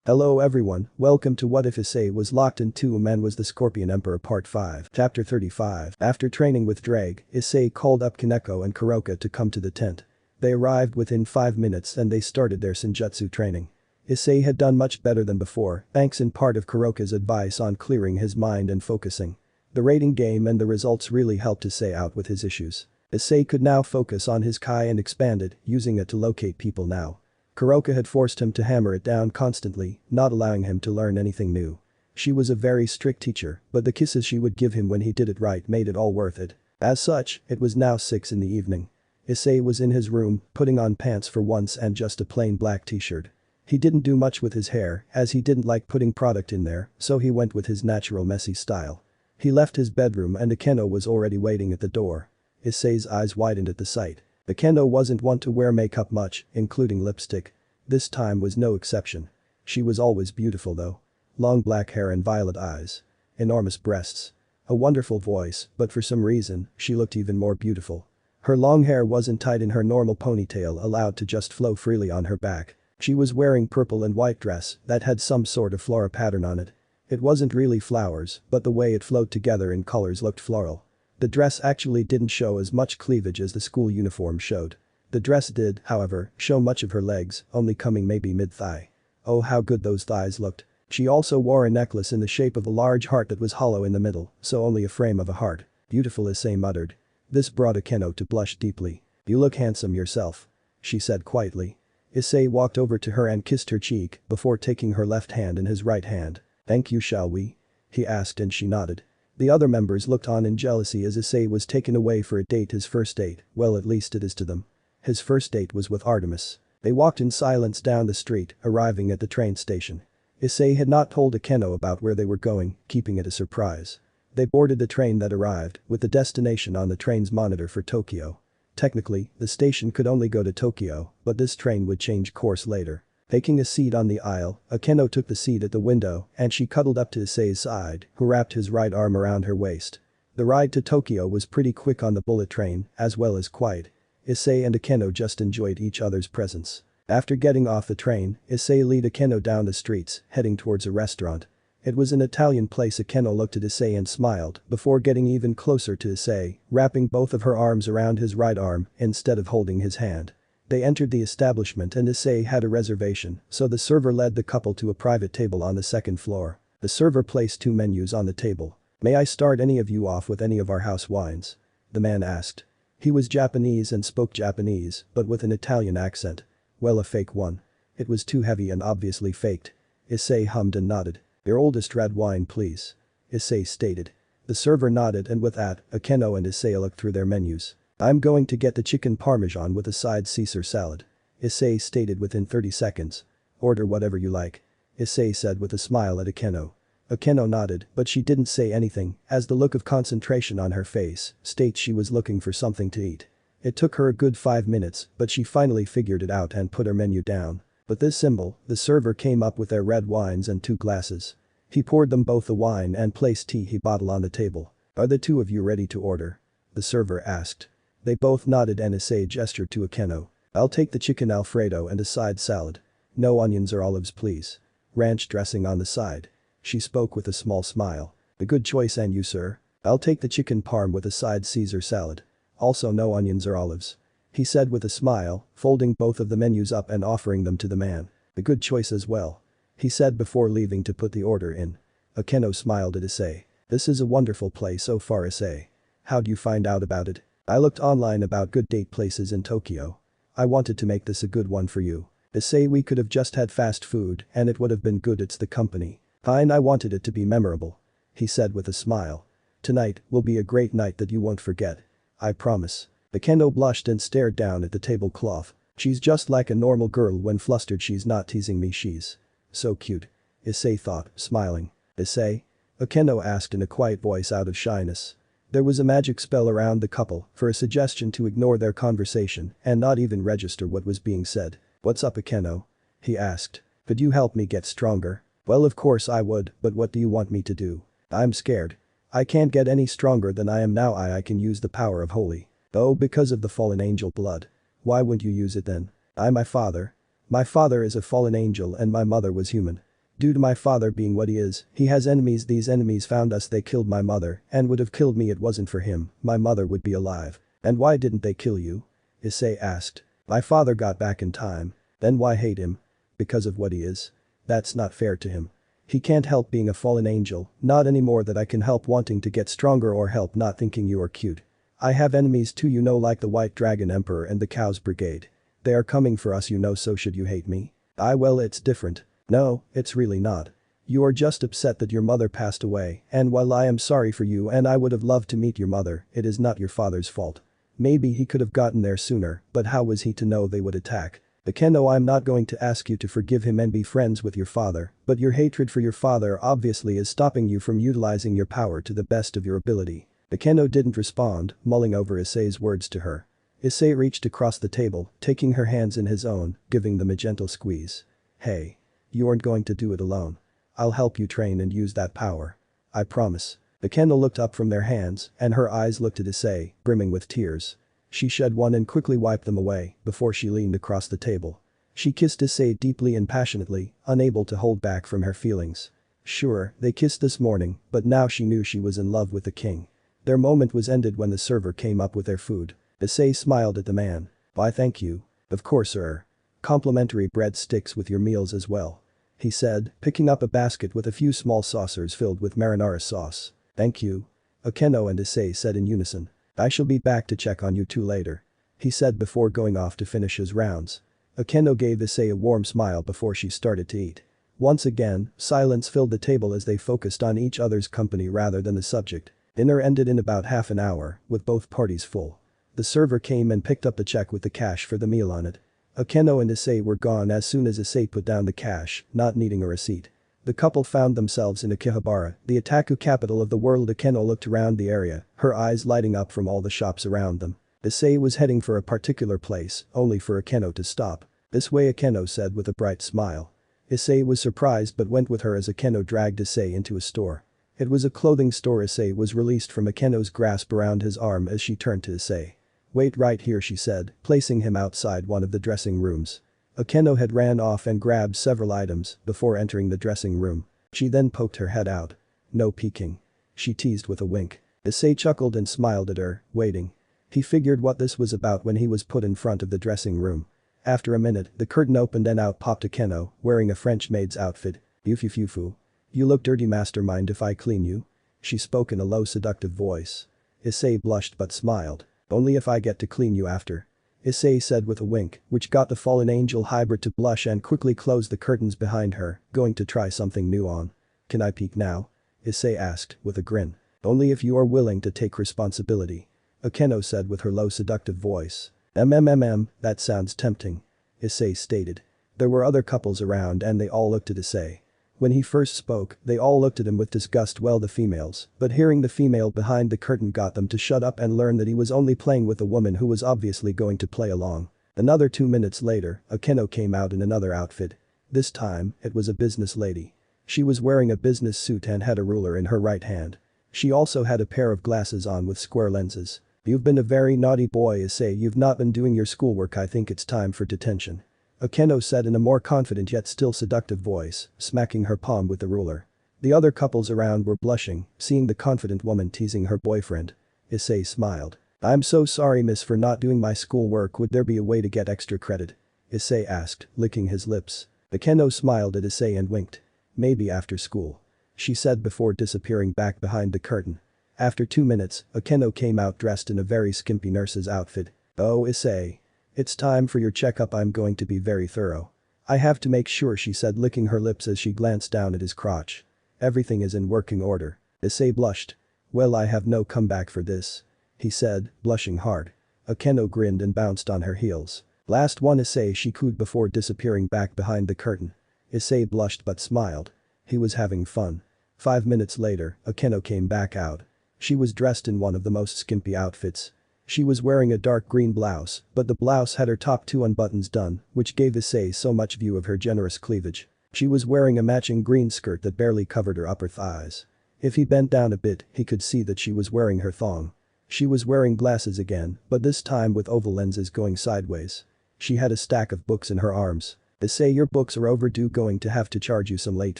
Hello everyone, welcome to What If Issei Was Locked in Tomb and Was the Scorpion Emperor Part 5. Chapter 35. After training with Drake, Issei called up Kaneko and Kuroka to come to the tent. They arrived within 5 minutes and they started their senjutsu training. Issei had done much better than before, thanks in part of Kuroka's advice on clearing his mind and focusing. The rating game and the results really helped Issei out with his issues. Issei could now focus on his Kai and expanded, using it to locate people now. Kuroka had forced him to hammer it down constantly, not allowing him to learn anything new. She was a very strict teacher, but the kisses she would give him when he did it right made it all worth it. As such, it was now 6 in the evening. Issei was in his room, putting on pants for once and just a plain black t-shirt. He didn't do much with his hair, as he didn't like putting product in there, so he went with his natural messy style. He left his bedroom and Akeno was already waiting at the door. Issei's eyes widened at the sight. Akeno wasn't one to wear makeup much, including lipstick. This time was no exception. She was always beautiful though. Long black hair and violet eyes. Enormous breasts. A wonderful voice, but for some reason, she looked even more beautiful. Her long hair wasn't tied in her normal ponytail allowed to just flow freely on her back. She was wearing purple and white dress that had some sort of flora pattern on it. It wasn't really flowers, but the way it flowed together in colors looked floral. The dress actually didn't show as much cleavage as the school uniform showed. The dress did, however, show much of her legs, only coming maybe mid-thigh. Oh how good those thighs looked. She also wore a necklace in the shape of a large heart that was hollow in the middle, so only a frame of a heart. Beautiful, Issei muttered. This brought Akeno to blush deeply. You look handsome yourself. She said quietly. Issei walked over to her and kissed her cheek before taking her left hand in his right hand. Thank you, shall we? He asked and she nodded. The other members looked on in jealousy as Issei was taken away for a date, his first date, well at least it is to them. His first date was with Artemis. They walked in silence down the street, arriving at the train station. Issei had not told Akeno about where they were going, keeping it a surprise. They boarded the train that arrived, with the destination on the train's monitor for Tokyo. Technically, the station could only go to Tokyo, but this train would change course later. Taking a seat on the aisle, Akeno took the seat at the window and she cuddled up to Issei's side, who wrapped his right arm around her waist. The ride to Tokyo was pretty quick on the bullet train, as well as quiet. Issei and Akeno just enjoyed each other's presence. After getting off the train, Issei led Akeno down the streets, heading towards a restaurant. It was an Italian place. Akeno looked at Issei and smiled before getting even closer to Issei, wrapping both of her arms around his right arm instead of holding his hand. They entered the establishment and Issei had a reservation, so the server led the couple to a private table on the second floor. The server placed 2 menus on the table. May I start any of you off with any of our house wines? The man asked. He was Japanese and spoke Japanese, but with an Italian accent. Well, a fake one. It was too heavy and obviously faked. Issei hummed and nodded. Your oldest red wine please. Issei stated. The server nodded and with that, Akeno and Issei looked through their menus. I'm going to get the chicken parmesan with a side Caesar salad. Issei stated within 30 seconds. Order whatever you like. Issei said with a smile at Akeno. Akeno nodded, but she didn't say anything, as the look of concentration on her face states she was looking for something to eat. It took her a good 5 minutes, but she finally figured it out and put her menu down. But this symbol, the server came up with their red wines and 2 glasses. He poured them both the wine and placed tea bottle on the table. Are the 2 of you ready to order? The server asked. They both nodded and Issei gestured to Akeno. I'll take the chicken alfredo and a side salad. No onions or olives please. Ranch dressing on the side. She spoke with a small smile. A good choice, and you sir? I'll take the chicken parm with a side Caesar salad. Also no onions or olives. He said with a smile, folding both of the menus up and offering them to the man. A good choice as well. He said before leaving to put the order in. Akeno smiled at Issei. This is a wonderful place so far, Issei. How'd you find out about it? I looked online about good date places in Tokyo. I wanted to make this a good one for you. Issei, we could have just had fast food and it would have been good. It's the company. Fine, I wanted it to be memorable. He said with a smile. Tonight will be a great night that you won't forget. I promise. Akeno blushed and stared down at the tablecloth. She's just like a normal girl when flustered. She's not teasing me, she's so cute. Issei thought, smiling. Issei? Akeno asked in a quiet voice out of shyness. There was a magic spell around the couple for a suggestion to ignore their conversation and not even register what was being said. What's up, Akeno? He asked. Could you help me get stronger? Well, of course I would, but what do you want me to do? I'm scared. I can't get any stronger than I am now. I can use the power of holy. Oh, because of the fallen angel blood. Why wouldn't you use it then? My father. My father is a fallen angel and my mother was human. Due to my father being what he is, he has enemies. These enemies found us, they killed my mother, and would have killed me. It wasn't for him, my mother would be alive. And why didn't they kill you? Issei asked. My father got back in time. Then why hate him? Because of what he is? That's not fair to him. He can't help being a fallen angel, not anymore that I can help wanting to get stronger or help not thinking you are cute. I have enemies too, you know, like the White Dragon Emperor and the Cows Brigade. They are coming for us, you know, so should you hate me? Well, it's different. No, it's really not. You are just upset that your mother passed away, and while I am sorry for you and I would have loved to meet your mother, it is not your father's fault. Maybe he could have gotten there sooner, but how was he to know they would attack? Akeno, I'm not going to ask you to forgive him and be friends with your father, but your hatred for your father obviously is stopping you from utilizing your power to the best of your ability. Akeno didn't respond, mulling over Issei's words to her. Issei reached across the table, taking her hands in his own, giving them a gentle squeeze. Hey. You aren't going to do it alone. I'll help you train and use that power. I promise. Akeno looked up from their hands, and her eyes looked at Issei, brimming with tears. She shed one and quickly wiped them away, before she leaned across the table. She kissed Issei deeply and passionately, unable to hold back from her feelings. Sure, they kissed this morning, but now she knew she was in love with the king. Their moment was ended when the server came up with their food. Issei smiled at the man. Why, thank you. Of course, sir. Complimentary breadsticks with your meals as well. He said, picking up a basket with a few small saucers filled with marinara sauce. Thank you. Akeno and Issei said in unison. I shall be back to check on you two later. He said before going off to finish his rounds. Akeno gave Issei a warm smile before she started to eat. Once again, silence filled the table as they focused on each other's company rather than the subject. Dinner ended in about half an hour, with both parties full. The server came and picked up the check with the cash for the meal on it. Akeno and Issei were gone as soon as Issei put down the cash, not needing a receipt. The couple found themselves in Akihabara, the otaku capital of the world. Akeno looked around the area, her eyes lighting up from all the shops around them. Issei was heading for a particular place, only for Akeno to stop. This way, Akeno said with a bright smile. Issei was surprised but went with her as Akeno dragged Issei into a store. It was a clothing store. Issei was released from Akeno's grasp around his arm as she turned to Issei. Wait right here, she said, placing him outside one of the dressing rooms. Akeno had ran off and grabbed several items before entering the dressing room. She then poked her head out. No peeking. She teased with a wink. Issei chuckled and smiled at her, waiting. He figured what this was about when he was put in front of the dressing room. After a minute, the curtain opened and out popped Akeno, wearing a French maid's outfit. Yufufufu. You look dirty, mastermind, if I clean you? She spoke in a low seductive voice. Issei blushed but smiled. Only if I get to clean you after. Issei said with a wink, which got the fallen angel hybrid to blush and quickly close the curtains behind her, going to try something new on. Can I peek now? Issei asked, with a grin. Only if you are willing to take responsibility. Akeno said with her low seductive voice. That sounds tempting. Issei stated. There were other couples around and they all looked at Issei. When he first spoke, they all looked at him with disgust, well, the females, but hearing the female behind the curtain got them to shut up and learn that he was only playing with a woman who was obviously going to play along. Another 2 minutes later, Akeno came out in another outfit. This time, it was a business lady. She was wearing a business suit and had a ruler in her right hand. She also had a pair of glasses on with square lenses. You've been a very naughty boy, Issei, you've not been doing your schoolwork, I think it's time for detention. Akeno said in a more confident yet still seductive voice, smacking her palm with the ruler. The other couples around were blushing, seeing the confident woman teasing her boyfriend. Issei smiled. I'm so sorry, miss, for not doing my schoolwork. Would there be a way to get extra credit? Issei asked, licking his lips. Akeno smiled at Issei and winked. Maybe after school. She said before disappearing back behind the curtain. After 2 minutes, Akeno came out dressed in a very skimpy nurse's outfit. Oh, Issei. It's time for your checkup. I'm going to be very thorough. I have to make sure, she said, licking her lips as she glanced down at his crotch. Everything is in working order. Issei blushed. Well, I have no comeback for this. He said, blushing hard. Akeno grinned and bounced on her heels. Last one, Issei, she cooed before disappearing back behind the curtain. Issei blushed but smiled. He was having fun. 5 minutes later, Akeno came back out. She was dressed in one of the most skimpy outfits. She was wearing a dark green blouse, but the blouse had her top 2 unbuttons done, which gave Issei so much view of her generous cleavage. She was wearing a matching green skirt that barely covered her upper thighs. If he bent down a bit, he could see that she was wearing her thong. She was wearing glasses again, but this time with oval lenses going sideways. She had a stack of books in her arms. Issei, your books are overdue, going to have to charge you some late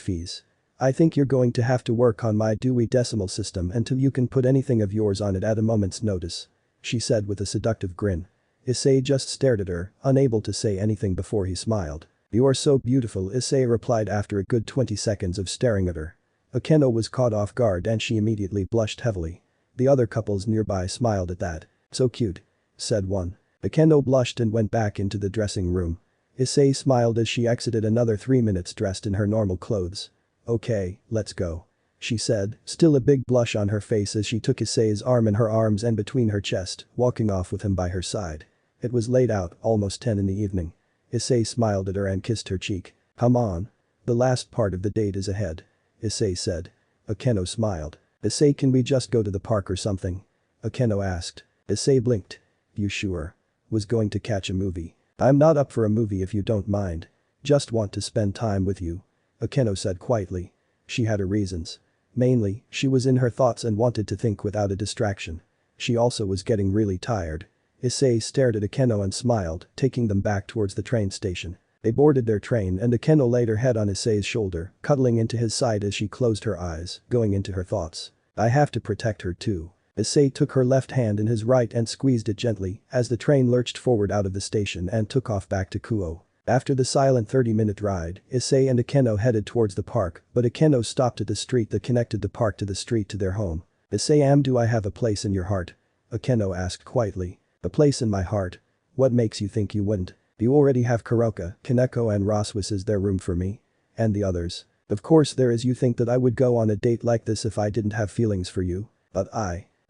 fees. I think you're going to have to work on my Dewey Decimal System until you can put anything of yours on it at a moment's notice," she said with a seductive grin. Issei just stared at her, unable to say anything before he smiled. "You are so beautiful," Issei replied after a good 20 seconds of staring at her. Akeno was caught off guard and she immediately blushed heavily. The other couples nearby smiled at that. "So cute," said one. Akeno blushed and went back into the dressing room. Issei smiled as she exited another 3 minutes dressed in her normal clothes. "Okay, let's go," she said, still a big blush on her face as she took Issei's arm in her arms and between her chest, walking off with him by her side. It was late out, almost 10 in the evening. Issei smiled at her and kissed her cheek. "Come on. The last part of the date is ahead," Issei said. Akeno smiled. "Issei, can we just go to the park or something?" Akeno asked. Issei blinked. "You sure? Was going to catch a movie. I'm not up for a movie if you don't mind. Just want to spend time with you," Akeno said quietly. She had her reasons. Mainly, she was in her thoughts and wanted to think without a distraction. She also was getting really tired. Issei stared at Akeno and smiled, taking them back towards the train station. They boarded their train and Akeno laid her head on Issei's shoulder, cuddling into his side as she closed her eyes, going into her thoughts. "I have to protect her too." Issei took her left hand in his right and squeezed it gently as the train lurched forward out of the station and took off back to Kuo. After the silent 30-minute ride, Issei and Akeno headed towards the park, but Akeno stopped at the street that connected the park to the street to their home. "Issei, do I have a place in your heart?" Akeno asked quietly. "A place in my heart? What makes you think you wouldn't? You already have Kuroka, Kaneko and Roswis. Is there room for me? And the others? Of course there is. You think that I would go on a date like this if I didn't have feelings for you? But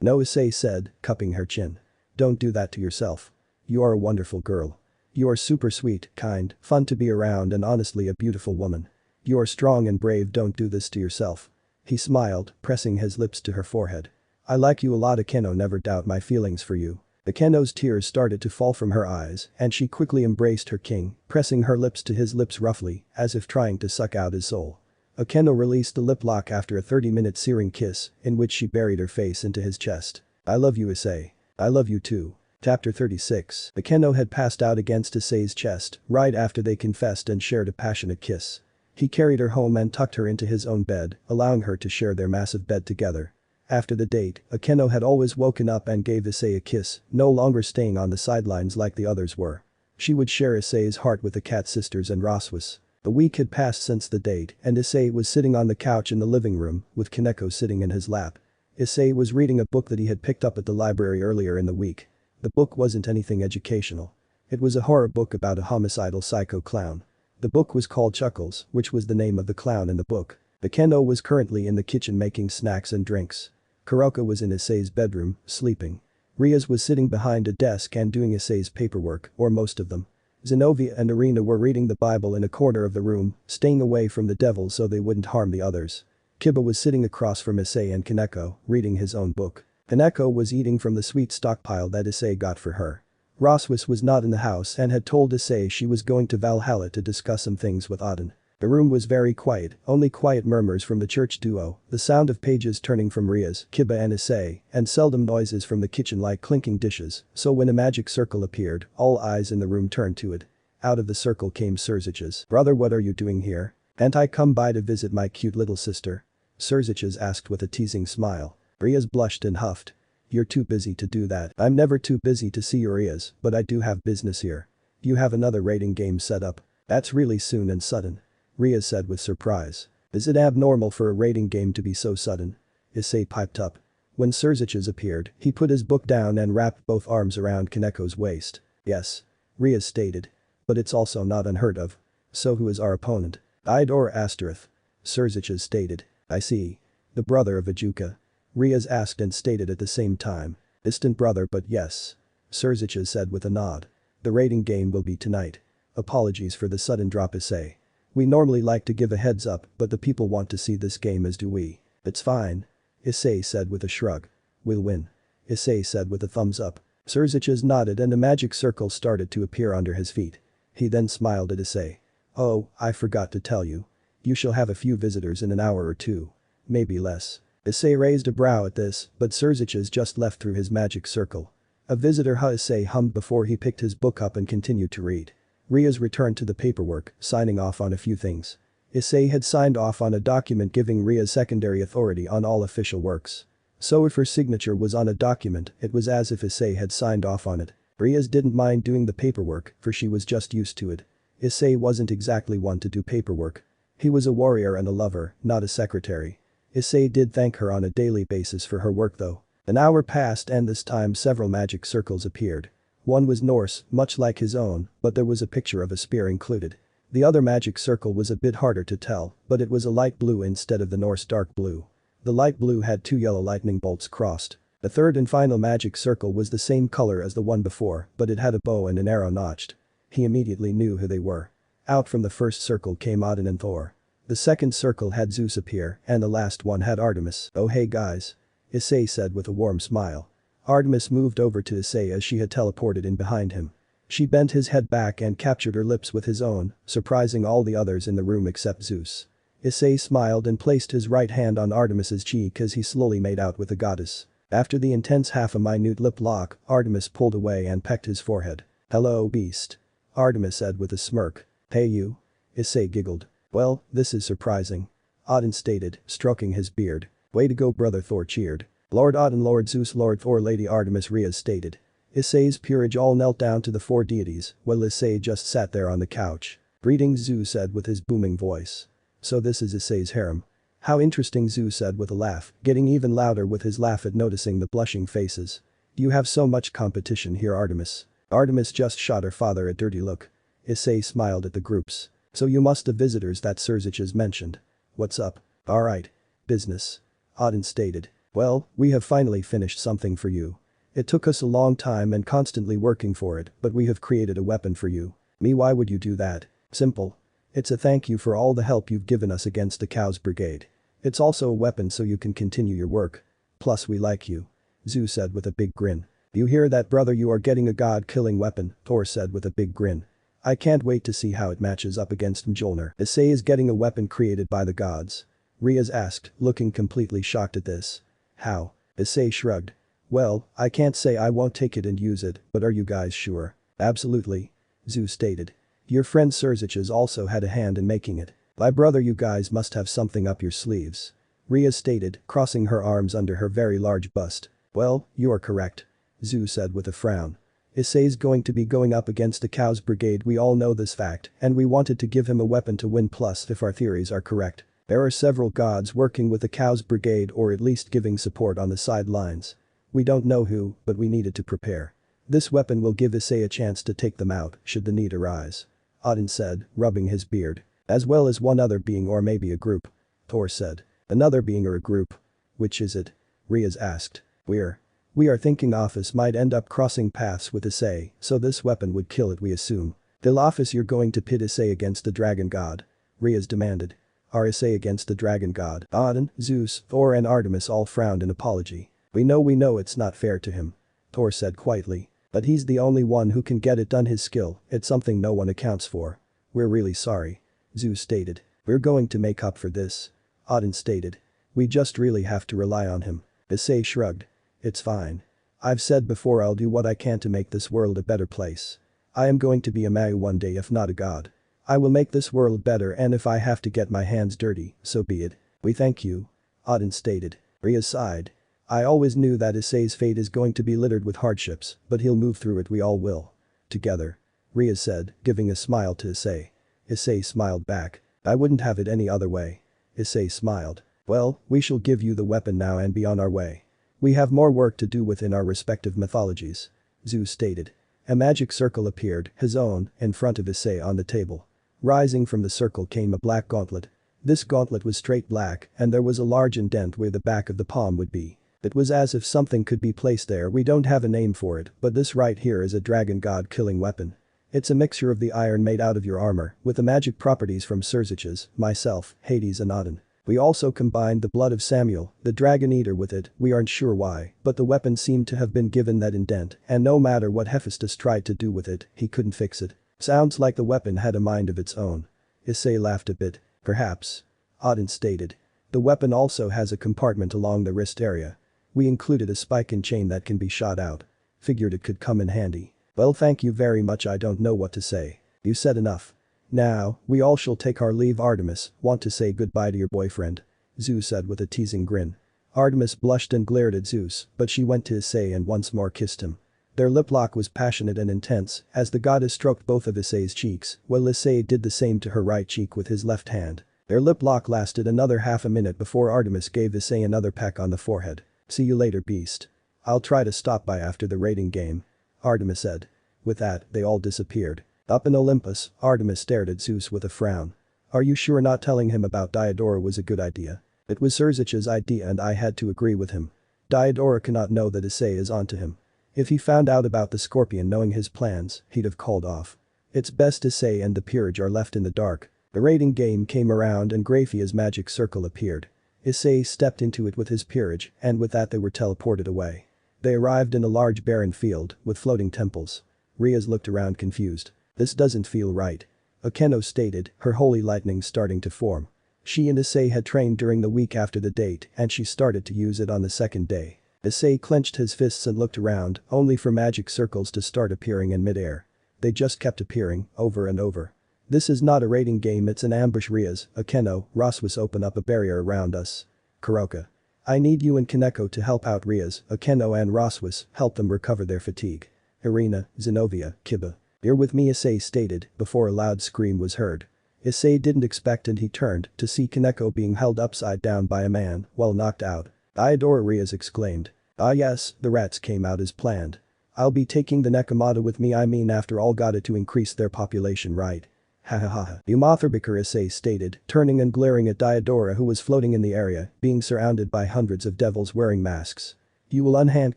no," Issei said, cupping her chin. "Don't do that to yourself. You are a wonderful girl. You are super sweet, kind, fun to be around and honestly a beautiful woman. You are strong and brave. Don't do this to yourself." He smiled, pressing his lips to her forehead. "I like you a lot, Akeno. Never doubt my feelings for you." Akeno's tears started to fall from her eyes and she quickly embraced her king, pressing her lips to his lips roughly, as if trying to suck out his soul. Akeno released the lip lock after a 30-minute searing kiss in which she buried her face into his chest. "I love you, Issei. I love you too." Chapter 36. Akeno had passed out against Issei's chest right after they confessed and shared a passionate kiss. He carried her home and tucked her into his own bed, allowing her to share their massive bed together. After the date, Akeno had always woken up and gave Issei a kiss, no longer staying on the sidelines like the others were. She would share Issei's heart with the cat sisters and Roswis. A week had passed since the date and Issei was sitting on the couch in the living room with Kaneko sitting in his lap. Issei was reading a book that he had picked up at the library earlier in the week. The book wasn't anything educational. It was a horror book about a homicidal psycho clown. The book was called Chuckles, which was the name of the clown in the book. Akeno was currently in the kitchen making snacks and drinks. Kuroka was in Issei's bedroom, sleeping. Riaz was sitting behind a desk and doing Issei's paperwork, or most of them. Zenobia and Irina were reading the Bible in a corner of the room, staying away from the devil so they wouldn't harm the others. Kiba was sitting across from Issei and Kaneko, reading his own book. Kaneko was eating from the sweet stockpile that Issei got for her. Roswis was not in the house and had told Issei she was going to Valhalla to discuss some things with Auden. The room was very quiet, only quiet murmurs from the church duo, the sound of pages turning from Riaz, Kiba and Issei, and seldom noises from the kitchen like clinking dishes, so when a magic circle appeared, all eyes in the room turned to it. Out of the circle came Surzich's. "Brother, what are you doing here? Can't I come by to visit my cute little sister?" Surzich's asked with a teasing smile. Riaz blushed and huffed. "You're too busy to do that." "I'm never too busy to see your Riaz, but I do have business here." "You have another rating game set up? That's really soon and sudden," Riaz said with surprise. "Is it abnormal for a rating game to be so sudden?" Issei piped up. When Surzich's appeared, he put his book down and wrapped both arms around Kaneko's waist. "Yes," Riaz stated. "But it's also not unheard of." "So who is our opponent?" "Idor Astareth," Surzich's stated. "I see. The brother of Ajuka?" Riaz asked and stated at the same time. "Distant brother, but yes," Surzich's said with a nod. "The rating game will be tonight. Apologies for the sudden drop, Issei. We normally like to give a heads up, but the people want to see this game, as do we." "It's fine," Issei said with a shrug. "We'll win," Issei said with a thumbs up. Surzich's nodded and a magic circle started to appear under his feet. He then smiled at Issei. "Oh, I forgot to tell you. You shall have a few visitors in an hour or two. Maybe less." Issei raised a brow at this, but Surzich's just left through his magic circle. "A visitor, huh?" Issei hummed before he picked his book up and continued to read. Ria's returned to the paperwork, signing off on a few things. Issei had signed off on a document giving Ria secondary authority on all official works. So if her signature was on a document, it was as if Issei had signed off on it. Ria's didn't mind doing the paperwork, for she was just used to it. Issei wasn't exactly one to do paperwork. He was a warrior and a lover, not a secretary. Issei did thank her on a daily basis for her work though. An hour passed and this time several magic circles appeared. One was Norse, much like his own, but there was a picture of a spear included. The other magic circle was a bit harder to tell, but it was a light blue instead of the Norse dark blue. The light blue had 2 yellow lightning bolts crossed. The third and final magic circle was the same color as the one before, but it had a bow and an arrow notched. He immediately knew who they were. Out from the first circle came Odin and Thor. The second circle had Zeus appear, and the last one had Artemis. "Oh hey guys," Issei said with a warm smile. Artemis moved over to Issei as she had teleported in behind him. She bent his head back and captured her lips with his own, surprising all the others in the room except Zeus. Issei smiled and placed his right hand on Artemis's cheek as he slowly made out with the goddess. After the intense half-a-minute lip lock, Artemis pulled away and pecked his forehead. "Hello, beast," Artemis said with a smirk. "Hey you?" Issei giggled. "Well, this is surprising," Odin stated, stroking his beard. "Way to go brother," Thor cheered. "Lord Odin, Lord Zeus, Lord Thor, Lady Artemis," Rhea stated. Issei's peerage all knelt down to the 4 deities, while Issei just sat there on the couch. "Greetings," Zeus said with his booming voice. "So this is Issei's harem. How interesting," Zeus said with a laugh, getting even louder with his laugh at noticing the blushing faces. "Do you have so much competition here, Artemis?" Artemis just shot her father a dirty look. Issei smiled at the groups. "So you must the visitors that Surziches mentioned. What's up?" "Alright. Business," Odin stated. "Well, we have finally finished something for you. It took us a long time and constantly working for it, but we have created a weapon for you." "Me, why would you do that?" "Simple. It's a thank you for all the help you've given us against the Cows Brigade. It's also a weapon so you can continue your work. Plus we like you," Zeus said with a big grin. "You hear that brother, you are getting a god-killing weapon," Thor said with a big grin. "I can't wait to see how it matches up against Mjolnir." "Issei is getting a weapon created by the gods?" Riaz asked, looking completely shocked at this. "How?" Issei shrugged. "Well, I can't say I won't take it and use it, but are you guys sure?" "Absolutely," Zeus stated. "Your friend Surziches also had a hand in making it. My brother, you guys must have something up your sleeves," Riaz stated, crossing her arms under her very large bust. "Well, you are correct," Zeus said with a frown. "Issei's going to be going up against the Cows Brigade, we all know this fact, and we wanted to give him a weapon to win, plus if our theories are correct. There are several gods working with the Cows Brigade or at least giving support on the sidelines. We don't know who, but we needed to prepare. This weapon will give Issei a chance to take them out should the need arise," Odin said, rubbing his beard. "As well as one other being or maybe a group," Thor said. "Another being or a group? Which is it?" Riaz asked. We are thinking Office might end up crossing paths with Issei, so this weapon would kill it, we assume." "Del Office, you're going to pit Issei against the Dragon God?" Riaz demanded. "Are Issei against the Dragon God?" Odin, Zeus, Thor and Artemis all frowned in apology. We know it's not fair to him," Thor said quietly. "But he's the only one who can get it done, his skill, it's something no one accounts for." "We're really sorry," Zeus stated. "We're going to make up for this," Odin stated. "We just really have to rely on him." Issei shrugged. "It's fine. I've said before I'll do what I can to make this world a better place. I am going to be a Mayu one day if not a god. I will make this world better, and if I have to get my hands dirty, so be it." "We thank you," Odin stated. Riaz sighed. "I always knew that Issei's fate is going to be littered with hardships, but he'll move through it, we all will. Together," Riaz said, giving a smile to Issei. Issei smiled back. "I wouldn't have it any other way." Issei smiled. "Well, we shall give you the weapon now and be on our way. We have more work to do within our respective mythologies," Zeus stated. A magic circle appeared, his own, in front of Issei on the table. Rising from the circle came a black gauntlet. This gauntlet was straight black and there was a large indent where the back of the palm would be. It was as if something could be placed there. "We don't have a name for it, but this right here is a dragon god killing weapon. It's a mixture of the iron made out of your armor with the magic properties from Surziches, myself, Hades and Odin. We also combined the blood of Samuel, the dragon eater, with it. We aren't sure why, but the weapon seemed to have been given that indent, and no matter what Hephaestus tried to do with it, he couldn't fix it. Sounds like the weapon had a mind of its own." Issei laughed a bit. "Perhaps," Odin stated. "The weapon also has a compartment along the wrist area. We included a spike and chain that can be shot out. Figured it could come in handy." "Well, thank you very much, I don't know what to say." You said enough. Now, we all shall take our leave. Artemis, want to say goodbye to your boyfriend? Zeus said with a teasing grin. Artemis blushed and glared at Zeus, but she went to Issei and once more kissed him. Their lip lock was passionate and intense as the goddess stroked both of Issei's cheeks while Issei did the same to her right cheek with his left hand. Their lip lock lasted another half a minute before Artemis gave Issei another peck on the forehead. See you later, beast. I'll try to stop by after the raiding game. Artemis said. With that, they all disappeared. Up in Olympus, Artemis stared at Zeus with a frown. Are you sure not telling him about Diodora was a good idea? It was Serzich's idea and I had to agree with him. Diodora cannot know that Issei is onto him. If he found out about the scorpion knowing his plans, he'd have called off. It's best Issei and the peerage are left in the dark. The raiding game came around and Graphia's magic circle appeared. Issei stepped into it with his peerage and with that they were teleported away. They arrived in a large barren field with floating temples. Riaz looked around confused. This doesn't feel right. Akeno stated, her holy lightning starting to form. She and Issei had trained during the week after the date and she started to use it on the second day. Issei clenched his fists and looked around, only for magic circles to start appearing in midair. They just kept appearing, over and over. This is not a raiding game, it's an ambush. Riaz, Akeno, Roswas open up a barrier around us. Kuroka. I need you and Kaneko to help out. Riaz, Akeno and Roswas help them recover their fatigue. Irina, Zenobia, Kiba. You're with me, Issei stated before a loud scream was heard. Issei didn't expect and he turned to see Kaneko being held upside down by a man while knocked out. Diodora, Riaz exclaimed. Ah yes, the rats came out as planned. I'll be taking the Nekomata with me. I mean, after all, got it to increase their population, right? Ha ha ha. Umatharbikar, Issei stated, turning and glaring at Diodora who was floating in the area, being surrounded by hundreds of devils wearing masks. You will unhand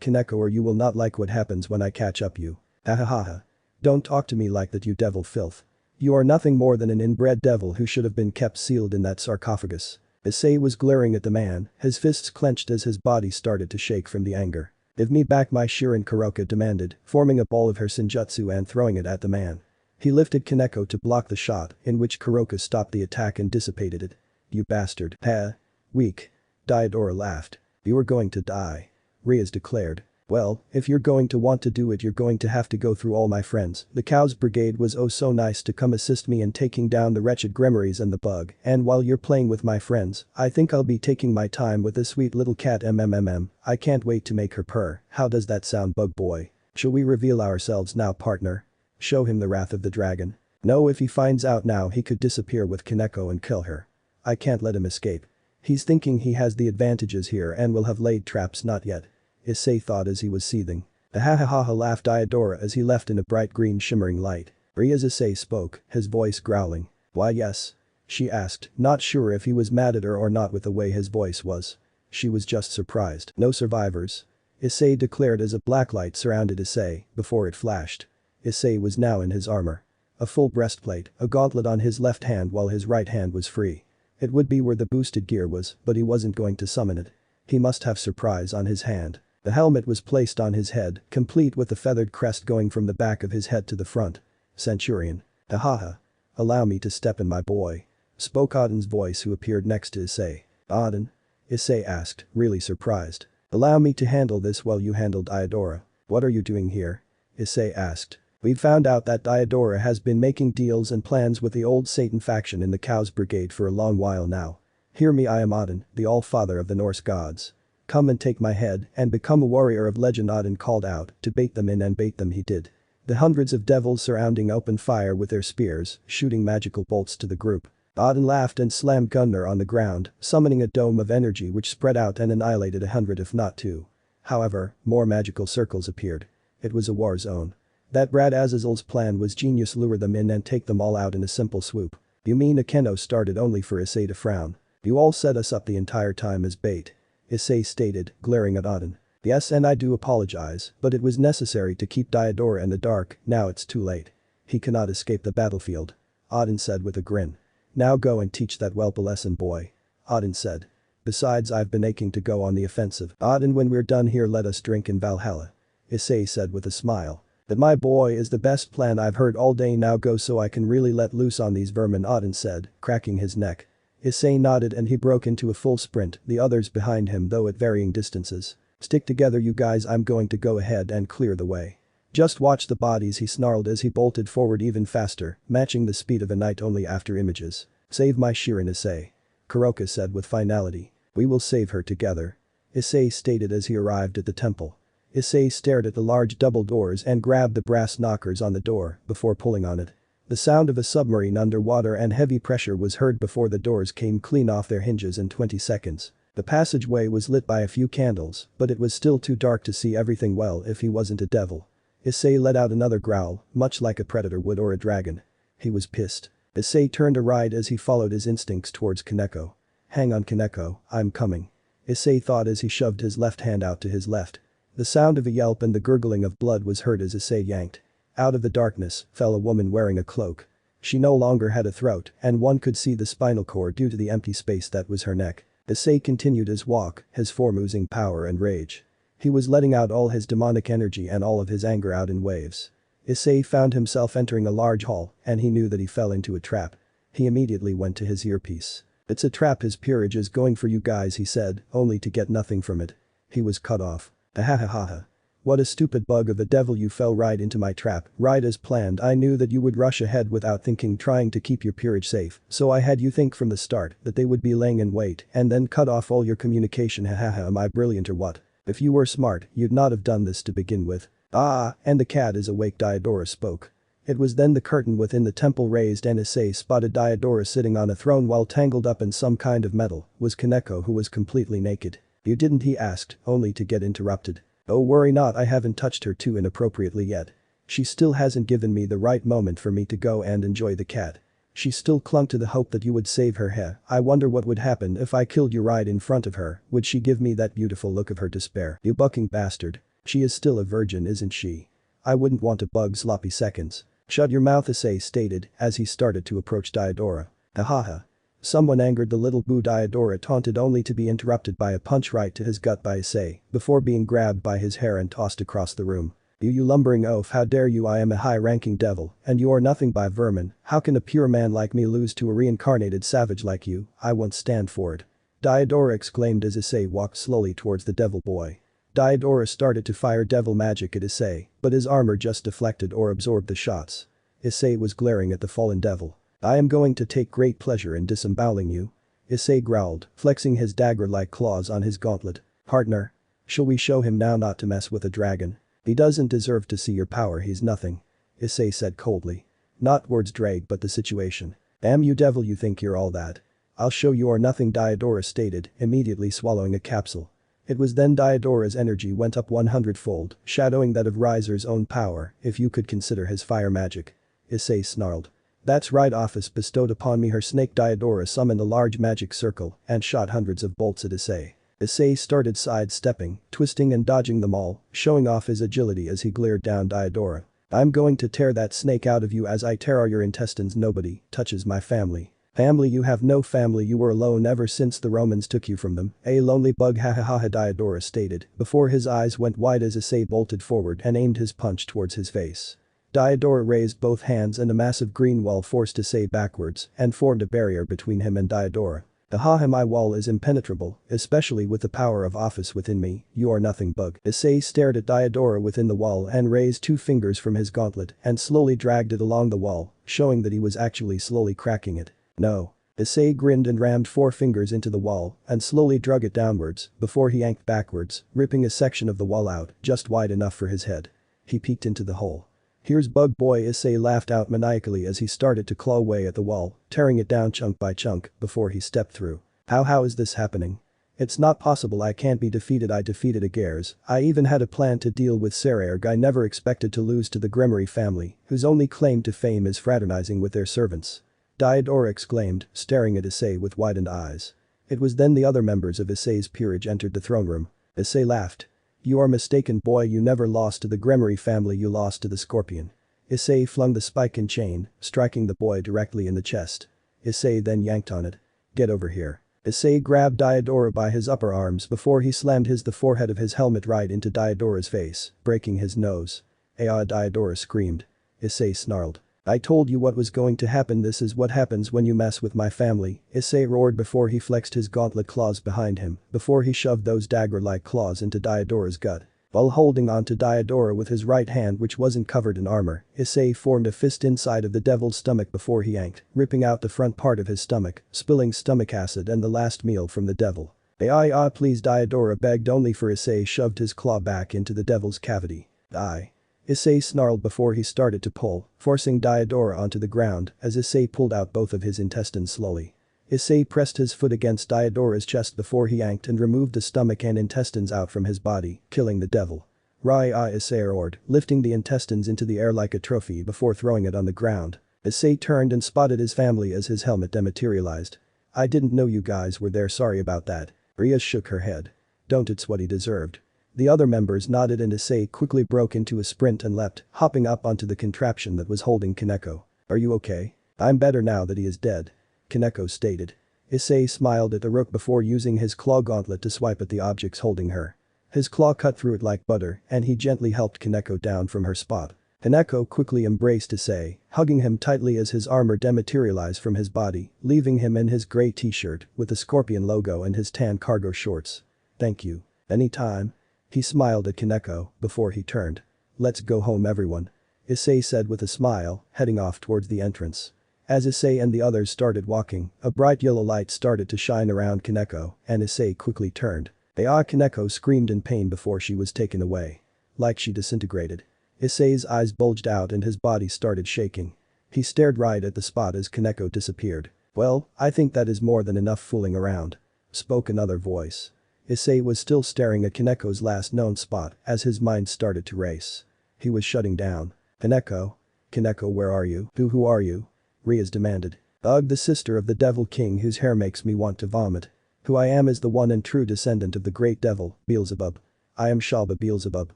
Kaneko or you will not like what happens when I catch up you. Ha ha ha ha. Don't talk to me like that, you devil filth. You are nothing more than an inbred devil who should have been kept sealed in that sarcophagus. Issei was glaring at the man, his fists clenched as his body started to shake from the anger. Give me back my Shirin, Kuroka demanded, forming a ball of her senjutsu and throwing it at the man. He lifted Kaneko to block the shot, in which Kuroka stopped the attack and dissipated it. You bastard. Ha. Weak. Diodora laughed. You are going to die. Riaz declared. Well, if you're going to want to do it, you're going to have to go through all my friends. The Cows Brigade was oh so nice to come assist me in taking down the wretched Grimoires and the bug, and while you're playing with my friends, I think I'll be taking my time with this sweet little cat MMMM. I can't wait to make her purr. How does that sound, bug boy? Shall we reveal ourselves now, partner? Show him the wrath of the dragon. No, if he finds out now he could disappear with Kaneko and kill her. I can't let him escape. He's thinking he has the advantages here and will have laid traps, not yet. Issei thought as he was seething. The ha ha ha ha laughed Diodora as he left in a bright green shimmering light. Riaz, Issei spoke, his voice growling. Why yes? She asked, not sure if he was mad at her or not with the way his voice was. She was just surprised. No survivors. Issei declared as a black light surrounded Issei before it flashed. Issei was now in his armor. A full breastplate, a gauntlet on his left hand while his right hand was free. It would be where the boosted gear was, but he wasn't going to summon it. He must have surprise on his hand. The helmet was placed on his head, complete with the feathered crest going from the back of his head to the front. Centurion. Ahaha. Allow me to step in, my boy. Spoke Odin's voice, who appeared next to Issei. Odin? Issei asked, really surprised. Allow me to handle this while you handle Diodora. What are you doing here? Issei asked. We've found out that Diodora has been making deals and plans with the old Satan faction in the Cows Brigade for a long while now. Hear me, I am Odin, the All-Father of the Norse gods. Come and take my head and become a warrior of legend. Odin called out to bait them in, and bait them he did. The hundreds of devils surrounding opened fire with their spears, shooting magical bolts to the group. Odin laughed and slammed Gunnar on the ground, summoning a dome of energy which spread out and annihilated 100 if not 2. However, more magical circles appeared. It was a war zone. That Brad Azazel's plan was genius, lure them in and take them all out in a simple swoop. You mean Akeno started only for Issei to frown? You all set us up the entire time as bait. Issei stated, glaring at Odin. Yes, and I do apologize, but it was necessary to keep Diodora in the dark, now it's too late. He cannot escape the battlefield. Odin said with a grin. Now go and teach that whelp a lesson, boy. Odin said. Besides, I've been aching to go on the offensive. Odin, when we're done here let us drink in Valhalla. Issei said with a smile. That, my boy, is the best plan I've heard all day. Now go so I can really let loose on these vermin, Odin said, cracking his neck. Issei nodded and he broke into a full sprint, the others behind him though at varying distances. Stick together, you guys, I'm going to go ahead and clear the way. Just watch the bodies, he snarled as he bolted forward even faster, matching the speed of a night-only after images. Save my Shirin, Issei. Kuroka said with finality. We will save her together. Issei stated as he arrived at the temple. Issei stared at the large double doors and grabbed the brass knockers on the door before pulling on it. The sound of a submarine underwater and heavy pressure was heard before the doors came clean off their hinges in 20 seconds. The passageway was lit by a few candles, but it was still too dark to see everything well if he wasn't a devil. Issei let out another growl, much like a predator would or a dragon. He was pissed. Issei turned aside as he followed his instincts towards Kaneko. Hang on Kaneko, I'm coming. Issei thought as he shoved his left hand out to his left. The sound of a yelp and the gurgling of blood was heard as Issei yanked. Out of the darkness fell a woman wearing a cloak. She no longer had a throat and one could see the spinal cord due to the empty space that was her neck. Issei continued his walk, his form oozing power and rage. He was letting out all his demonic energy and all of his anger out in waves. Issei found himself entering a large hall and he knew that he fell into a trap. He immediately went to his earpiece. It's a trap, his peerage is going for you guys, he said, only to get nothing from it. He was cut off. Ahahaha. What a stupid bug of a devil, you fell right into my trap, right as planned. I knew that you would rush ahead without thinking, trying to keep your peerage safe, so I had you think from the start that they would be laying in wait and then cut off all your communication. Hahaha, am I brilliant or what? If you were smart, you'd not have done this to begin with. Ah, and the cat is awake, Diodora spoke. It was then the curtain within the temple raised and Issei spotted Diodora sitting on a throne while tangled up in some kind of metal. Was Kaneko, who was completely naked. You didn't, he asked, only to get interrupted. Oh, worry not, I haven't touched her too inappropriately yet. She still hasn't given me the right moment for me to go and enjoy the cat. She still clung to the hope that you would save her. I wonder what would happen if I killed you right in front of her. Would she give me that beautiful look of her despair? You bucking bastard. She is still a virgin, isn't she? I wouldn't want to bug sloppy seconds. Shut your mouth, Issei stated as he started to approach Diodora. Hahaha. Someone angered the little boo, Diodora taunted, only to be interrupted by a punch right to his gut by Issei before being grabbed by his hair and tossed across the room. You lumbering oaf, how dare you? I am a high-ranking devil and you are nothing by vermin. How can a pure man like me lose to a reincarnated savage like you? I won't stand for it. Diodora exclaimed as Issei walked slowly towards the devil boy. Diodora started to fire devil magic at Issei, but his armor just deflected or absorbed the shots. Issei was glaring at the fallen devil. I am going to take great pleasure in disemboweling you. Issei growled, flexing his dagger-like claws on his gauntlet. Partner. Shall we show him now not to mess with a dragon? He doesn't deserve to see your power, he's nothing. Issei said coldly. Not words, Drake, but the situation. Damn you devil, you think you're all that? I'll show you are nothing, Diodora stated, immediately swallowing a capsule. It was then Diodora's energy went up 100-fold, shadowing that of Riser's own power, if you could consider his fire magic. Issei snarled. That's right, office bestowed upon me her snake. Diodora summoned a large magic circle and shot hundreds of bolts at Issei. Issei started sidestepping, twisting and dodging them all, showing off his agility as he glared down Diodora. I'm going to tear that snake out of you as I tear your intestines. Nobody touches my family. Family? You have no family, you were alone ever since the Romans took you from them. A lonely bug, hahaha, Diodora stated before his eyes went wide as Issei bolted forward and aimed his punch towards his face. Diodora raised both hands and a massive green wall forced Issei backwards and formed a barrier between him and Diodora. Ahaha, my wall is impenetrable, especially with the power of office within me. You are nothing, bug. Issei stared at Diodora within the wall and raised 2 fingers from his gauntlet and slowly dragged it along the wall, showing that he was actually slowly cracking it. No. Issei grinned and rammed 4 fingers into the wall and slowly drug it downwards before he yanked backwards, ripping a section of the wall out just wide enough for his head. He peeked into the hole. Here's bug boy, Issei laughed out maniacally as he started to claw away at the wall, tearing it down chunk by chunk before he stepped through. How is this happening? It's not possible, I can't be defeated. I defeated Aguirre's. I even had a plan to deal with Sererg. I never expected to lose to the Gremory family, whose only claim to fame is fraternizing with their servants. Diodora exclaimed, staring at Issei with widened eyes. It was then the other members of Issei's peerage entered the throne room. Issei laughed. You are mistaken, boy, you never lost to the Gremory family, you lost to the Scorpion. Issei flung the spike and chain, striking the boy directly in the chest. Issei then yanked on it. Get over here. Issei grabbed Diodora by his upper arms before he slammed the forehead of his helmet right into Diodora's face, breaking his nose. Ah, Diodora screamed. Issei snarled. I told you what was going to happen. This is what happens when you mess with my family, Issei roared before he flexed his gauntlet claws behind him, before he shoved those dagger-like claws into Diodora's gut. While holding on to Diodora with his right hand which wasn't covered in armor, Issei formed a fist inside of the devil's stomach before he yanked, ripping out the front part of his stomach, spilling stomach acid and the last meal from the devil. Please, Diodora begged, only for Issei shoved his claw back into the devil's cavity. Issei snarled before he started to pull, forcing Diodora onto the ground as Issei pulled out both of his intestines slowly. Issei pressed his foot against Diodora's chest before he yanked and removed the stomach and intestines out from his body, killing the devil. Issei roared, lifting the intestines into the air like a trophy before throwing it on the ground. Issei turned and spotted his family as his helmet dematerialized. I didn't know you guys were there, sorry about that. Ria shook her head. Don't, it's what he deserved. The other members nodded and Issei quickly broke into a sprint and leapt, hopping up onto the contraption that was holding Kaneko. Are you okay? I'm better now that he is dead. Kaneko stated. Issei smiled at the rook before using his claw gauntlet to swipe at the objects holding her. His claw cut through it like butter and he gently helped Kaneko down from her spot. Kaneko quickly embraced Issei, hugging him tightly as his armor dematerialized from his body, leaving him in his gray t-shirt with the scorpion logo and his tan cargo shorts. Thank you. Anytime. He smiled at Kaneko before he turned. Let's go home, everyone. Issei said with a smile, heading off towards the entrance. As Issei and the others started walking, a bright yellow light started to shine around Kaneko and Issei quickly turned. Kaneko screamed in pain before she was taken away. Like she disintegrated. Issei's eyes bulged out and his body started shaking. He stared right at the spot as Kaneko disappeared. Well, I think that is more than enough fooling around. Spoke another voice. Issei was still staring at Kaneko's last known spot as his mind started to race. He was shutting down. Kaneko? Kaneko, where are you? Who are you? Rias demanded. Ugh, the sister of the devil king whose hair makes me want to vomit. Who I am is the one and true descendant of the great devil, Beelzebub. I am Shalba Beelzebub.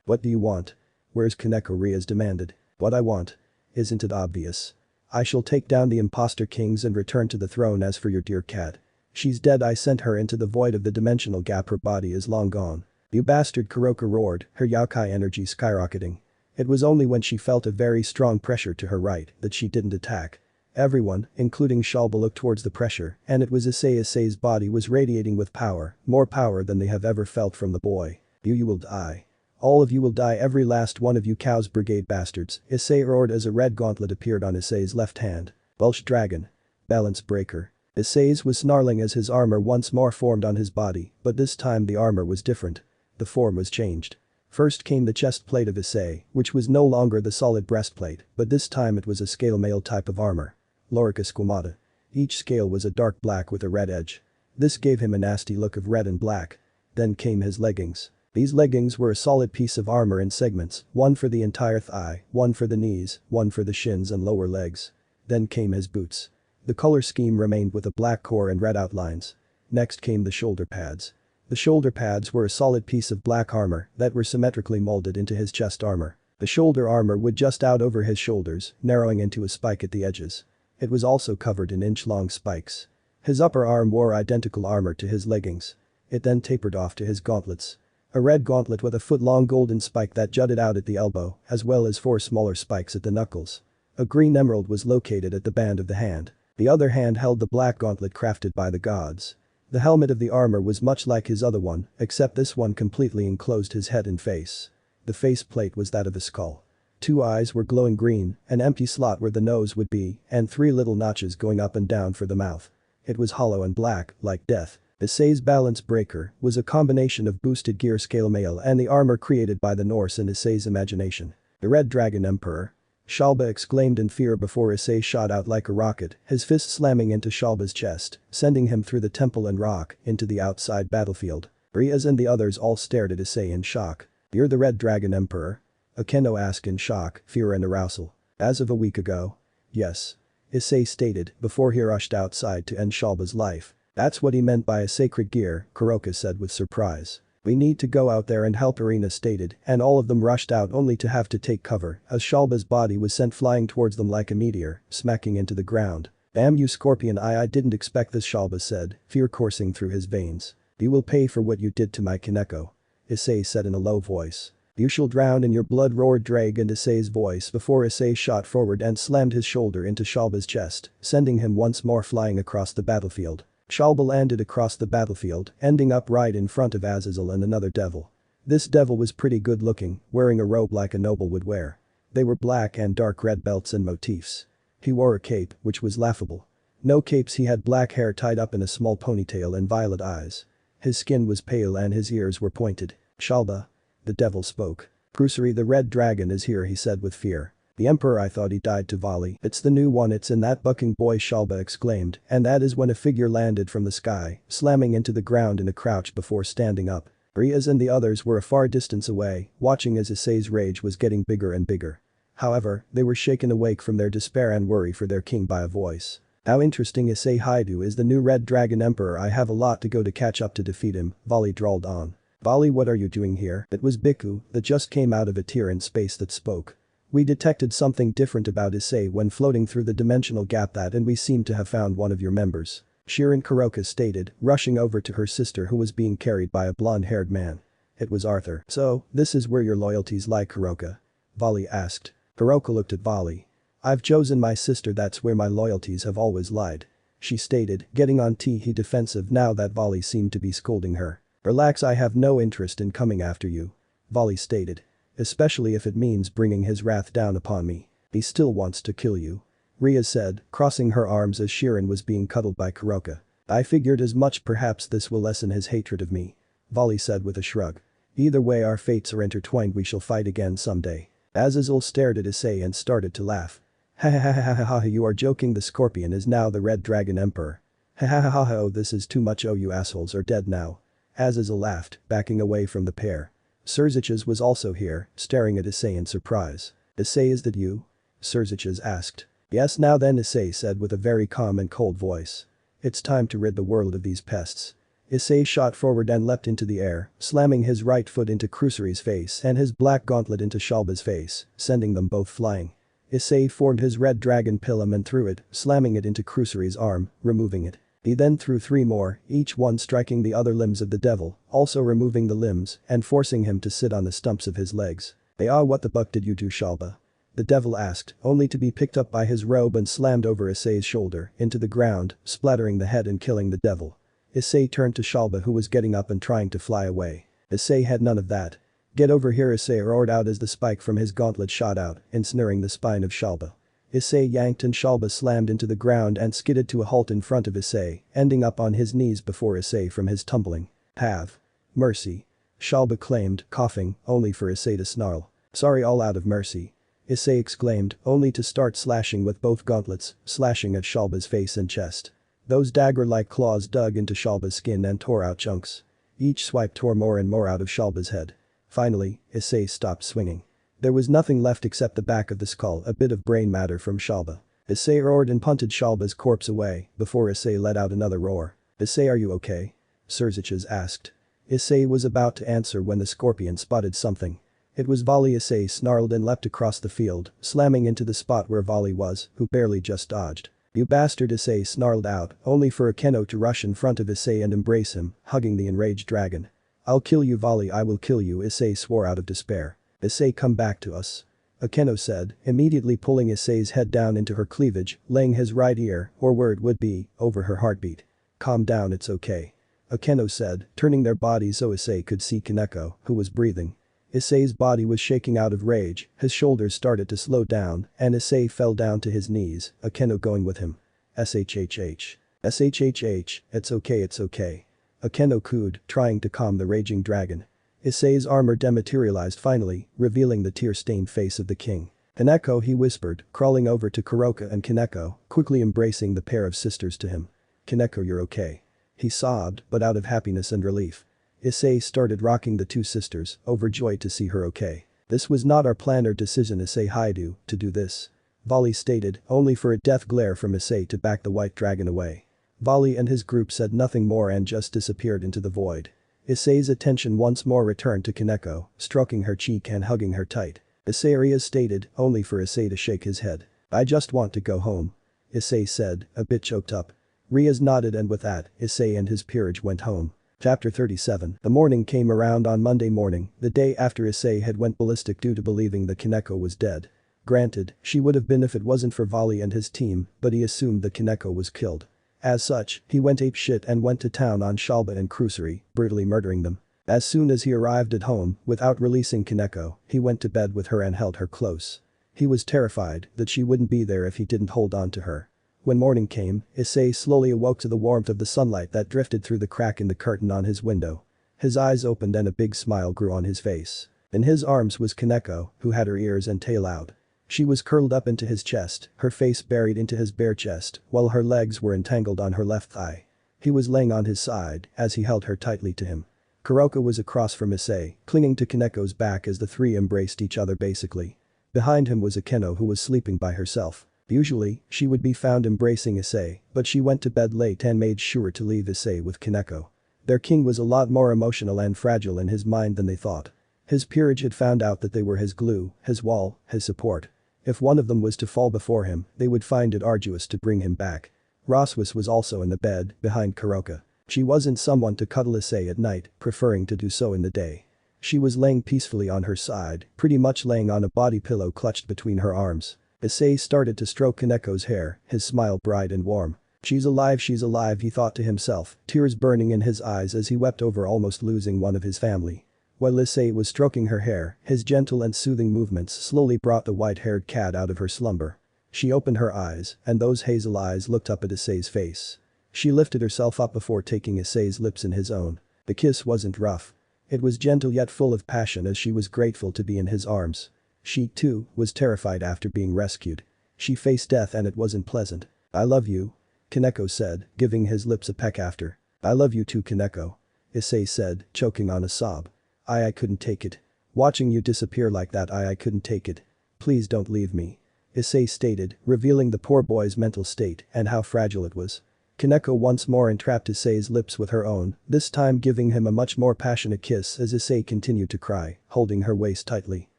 What do you want? Where's Kaneko? Rias demanded. What I want? Isn't it obvious? I shall take down the imposter kings and return to the throne. As for your dear cat. She's dead. I sent her into the void of the dimensional gap. Her body is long gone. You bastard, Kuroka roared, her yokai energy skyrocketing. It was only when she felt a very strong pressure to her right that she didn't attack. Everyone, including Shalba, looked towards the pressure and it was Issei. Issei's body was radiating with power, more power than they have ever felt from the boy. You will die. All of you will die, every last one of you Chaos Brigade bastards, Issei roared as a red gauntlet appeared on Issei's left hand. Welsh Dragon. Balance Breaker. Issei's was snarling as his armor once more formed on his body, but this time the armor was different. The form was changed. First came the chest plate of Issei, which was no longer the solid breastplate, but this time it was a scale mail type of armor. LordxSesshomaru. Each scale was a dark black with a red edge. This gave him a nasty look of red and black. Then came his leggings. These leggings were a solid piece of armor in segments, one for the entire thigh, one for the knees, one for the shins and lower legs. Then came his boots. The color scheme remained with a black core and red outlines. Next came the shoulder pads. The shoulder pads were a solid piece of black armor that were symmetrically molded into his chest armor. The shoulder armor would just out over his shoulders, narrowing into a spike at the edges. It was also covered in inch-long spikes. His upper arm wore identical armor to his leggings. It then tapered off to his gauntlets. A red gauntlet with a foot-long golden spike that jutted out at the elbow, as well as 4 smaller spikes at the knuckles. A green emerald was located at the band of the hand. The other hand held the black gauntlet crafted by the gods. The helmet of the armor was much like his other one, except this one completely enclosed his head and face. The face plate was that of a skull. 2 eyes were glowing green, an empty slot where the nose would be, and 3 little notches going up and down for the mouth. It was hollow and black, like death. Issei's balance breaker was a combination of boosted gear scale mail and the armor created by the Norse in Issei's imagination. The Red Dragon Emperor. Shalba exclaimed in fear before Issei shot out like a rocket, his fist slamming into Shalba's chest, sending him through the temple and rock into the outside battlefield. Rias and the others all stared at Issei in shock. You're the Red Dragon Emperor? Akeno asked in shock, fear and arousal. As of a week ago? Yes. Issei stated before he rushed outside to end Shalba's life. That's what he meant by a sacred gear, Kuroka said with surprise. We need to go out there and help, Irina stated, and all of them rushed out only to have to take cover as Shalba's body was sent flying towards them like a meteor, smacking into the ground. Damn you Scorpion, I didn't expect this, Shalba said, fear coursing through his veins. You will pay for what you did to my Kaneko. Issei said in a low voice. You shall drown in your blood, roared Drag in Issei's voice before Issei shot forward and slammed his shoulder into Shalba's chest, sending him once more flying across the battlefield. Shalba landed across the battlefield, ending up right in front of Azazel and another devil. This devil was pretty good looking, wearing a robe like a noble would wear. They were black and dark red belts and motifs. He wore a cape, which was laughable. No capes, he had black hair tied up in a small ponytail and violet eyes. His skin was pale and his ears were pointed. "Shalba." The devil spoke. "Crusory, the red dragon is here," he said with fear. "The emperor, I thought he died to volley. It's the new one, it's in that bucking boy," Shalba exclaimed, and that is when a figure landed from the sky, slamming into the ground in a crouch before standing up. Riaz and the others were a far distance away, watching as Issei's rage was getting bigger and bigger. However, they were shaken awake from their despair and worry for their king by a voice. "How interesting, Issei Hyoudou is the new red dragon emperor. I have a lot to go to catch up to defeat him," Volley drawled on. "Volley, what are you doing here?" It was Biku, that just came out of a tear in space, that spoke. "We detected something different about Issei when floating through the dimensional gap, and we seem to have found one of your members," Shirin Kuroka stated, rushing over to her sister who was being carried by a blonde-haired man. It was Arthur. "So, this is where your loyalties lie, Kuroka?" Volley asked. Kuroka looked at Volley. "I've chosen my sister, that's where my loyalties have always lied," she stated, getting on T defensive now that Volley seemed to be scolding her. "Relax, I have no interest in coming after you," Volley stated. "Especially if it means bringing his wrath down upon me. He still wants to kill you," Ria said, crossing her arms as Shirin was being cuddled by Kuroka. "I figured as much, perhaps this will lessen his hatred of me," Volley said with a shrug. "Either way, our fates are intertwined, we shall fight again someday." Azazel stared at Issei and started to laugh. "Ha ha ha ha ha ha, you are joking, the scorpion is now the red dragon emperor. Ha ha ha ha ha, oh this is too much, oh you assholes are dead now." Azazel laughed, backing away from the pair. Surziches was also here, staring at Issei in surprise. "Issei, is that you?" Surziches asked. "Yes, now then," Issei said with a very calm and cold voice. "It's time to rid the world of these pests." Issei shot forward and leapt into the air, slamming his right foot into Crusory's face and his black gauntlet into Shalba's face, sending them both flying. Issei formed his red dragon pilum and threw it, slamming it into Crusory's arm, removing it. He then threw 3 more, each one striking the other limbs of the devil, also removing the limbs and forcing him to sit on the stumps of his legs. What the buck did you do, Shalba?" the devil asked, only to be picked up by his robe and slammed over Issei's shoulder, into the ground, splattering the head and killing the devil. Issei turned to Shalba, who was getting up and trying to fly away. Issei had none of that. "Get over here," Issei roared out as the spike from his gauntlet shot out, ensnaring the spine of Shalba. Issei yanked and Shalba slammed into the ground and skidded to a halt in front of Issei, ending up on his knees before Issei from his tumbling. "Have mercy," Shalba claimed, coughing, only for Issei to snarl. "Sorry, all out of mercy," Issei exclaimed, only to start slashing with both gauntlets, slashing at Shalba's face and chest. Those dagger-like claws dug into Shalba's skin and tore out chunks. Each swipe tore more and more out of Shalba's head. Finally, Issei stopped swinging. There was nothing left except the back of the skull, a bit of brain matter from Shalba. Issei roared and punted Shalba's corpse away, before Issei let out another roar. "Issei, are you okay?" Surziches asked. Issei was about to answer when the scorpion spotted something. It was Volley. Issei snarled and leapt across the field, slamming into the spot where Volley was, who barely just dodged. "You bastard," Issei snarled out, only for Akeno to rush in front of Issei and embrace him, hugging the enraged dragon. "I'll kill you, Volley, I will kill you," Issei swore out of despair. "Issei, come back to us," Akeno said, immediately pulling Issei's head down into her cleavage, laying his right ear, or word would be, over her heartbeat. "Calm down, it's okay," Akeno said, turning their bodies so Issei could see Kaneko, who was breathing. Issei's body was shaking out of rage, his shoulders started to slow down, and Issei fell down to his knees, Akeno going with him. "SHHH. SHHH, it's okay," Akeno cooed, trying to calm the raging dragon. Issei's armor dematerialized finally, revealing the tear-stained face of the king. "Kaneko," he whispered, crawling over to Kuroka and Kaneko, quickly embracing the pair of sisters to him. "Kaneko, you're okay," he sobbed, but out of happiness and relief. Issei started rocking the two sisters, overjoyed to see her okay. "This was not our plan or decision, Issei Hyoudou, to do this," Volley stated, only for a death glare from Issei to back the white dragon away. Volley and his group said nothing more and just disappeared into the void. Issei's attention once more returned to Kaneko, stroking her cheek and hugging her tight. "Issei," stated, only for Issei to shake his head. "I just want to go home," Issei said, a bit choked up. Riaz nodded, and with that, Issei and his peerage went home. Chapter 37. The morning came around on Monday morning, the day after Issei had went ballistic due to believing that Kaneko was dead. Granted, she would have been if it wasn't for Volley and his team, but he assumed that Kaneko was killed. As such, he went apeshit and went to town on Shalba and Crusory, brutally murdering them. As soon as he arrived at home, without releasing Kaneko, he went to bed with her and held her close. He was terrified that she wouldn't be there if he didn't hold on to her. When morning came, Issei slowly awoke to the warmth of the sunlight that drifted through the crack in the curtain on his window. His eyes opened and a big smile grew on his face. In his arms was Kaneko, who had her ears and tail out. She was curled up into his chest, her face buried into his bare chest, while her legs were entangled on her left thigh. He was laying on his side as he held her tightly to him. Kuroka was across from Issei, clinging to Kaneko's back as the three embraced each other basically. Behind him was Akeno, who was sleeping by herself. Usually, she would be found embracing Issei, but she went to bed late and made sure to leave Issei with Kaneko. Their king was a lot more emotional and fragile in his mind than they thought. His peerage had found out that they were his glue, his wall, his support. If one of them was to fall before him, they would find it arduous to bring him back. Roswis was also in the bed, behind Kuroka. She wasn't someone to cuddle Issei at night, preferring to do so in the day. She was laying peacefully on her side, pretty much laying on a body pillow clutched between her arms. Issei started to stroke Kaneko's hair, his smile bright and warm. She's alive, he thought to himself, tears burning in his eyes as he wept over almost losing one of his family. While Issei was stroking her hair, his gentle and soothing movements slowly brought the white-haired cat out of her slumber. She opened her eyes, and those hazel eyes looked up at Issei's face. She lifted herself up before taking Issei's lips in his own. The kiss wasn't rough. It was gentle yet full of passion as she was grateful to be in his arms. She, too, was terrified after being rescued. She faced death and it wasn't pleasant. "I love you," Kaneko said, giving his lips a peck after. "I love you too, Kaneko," Issei said, choking on a sob. I couldn't take it. Watching you disappear like that, I couldn't take it. Please don't leave me," Issei stated, revealing the poor boy's mental state and how fragile it was. Kaneko once more entrapped Issei's lips with her own, this time giving him a much more passionate kiss as Issei continued to cry, holding her waist tightly.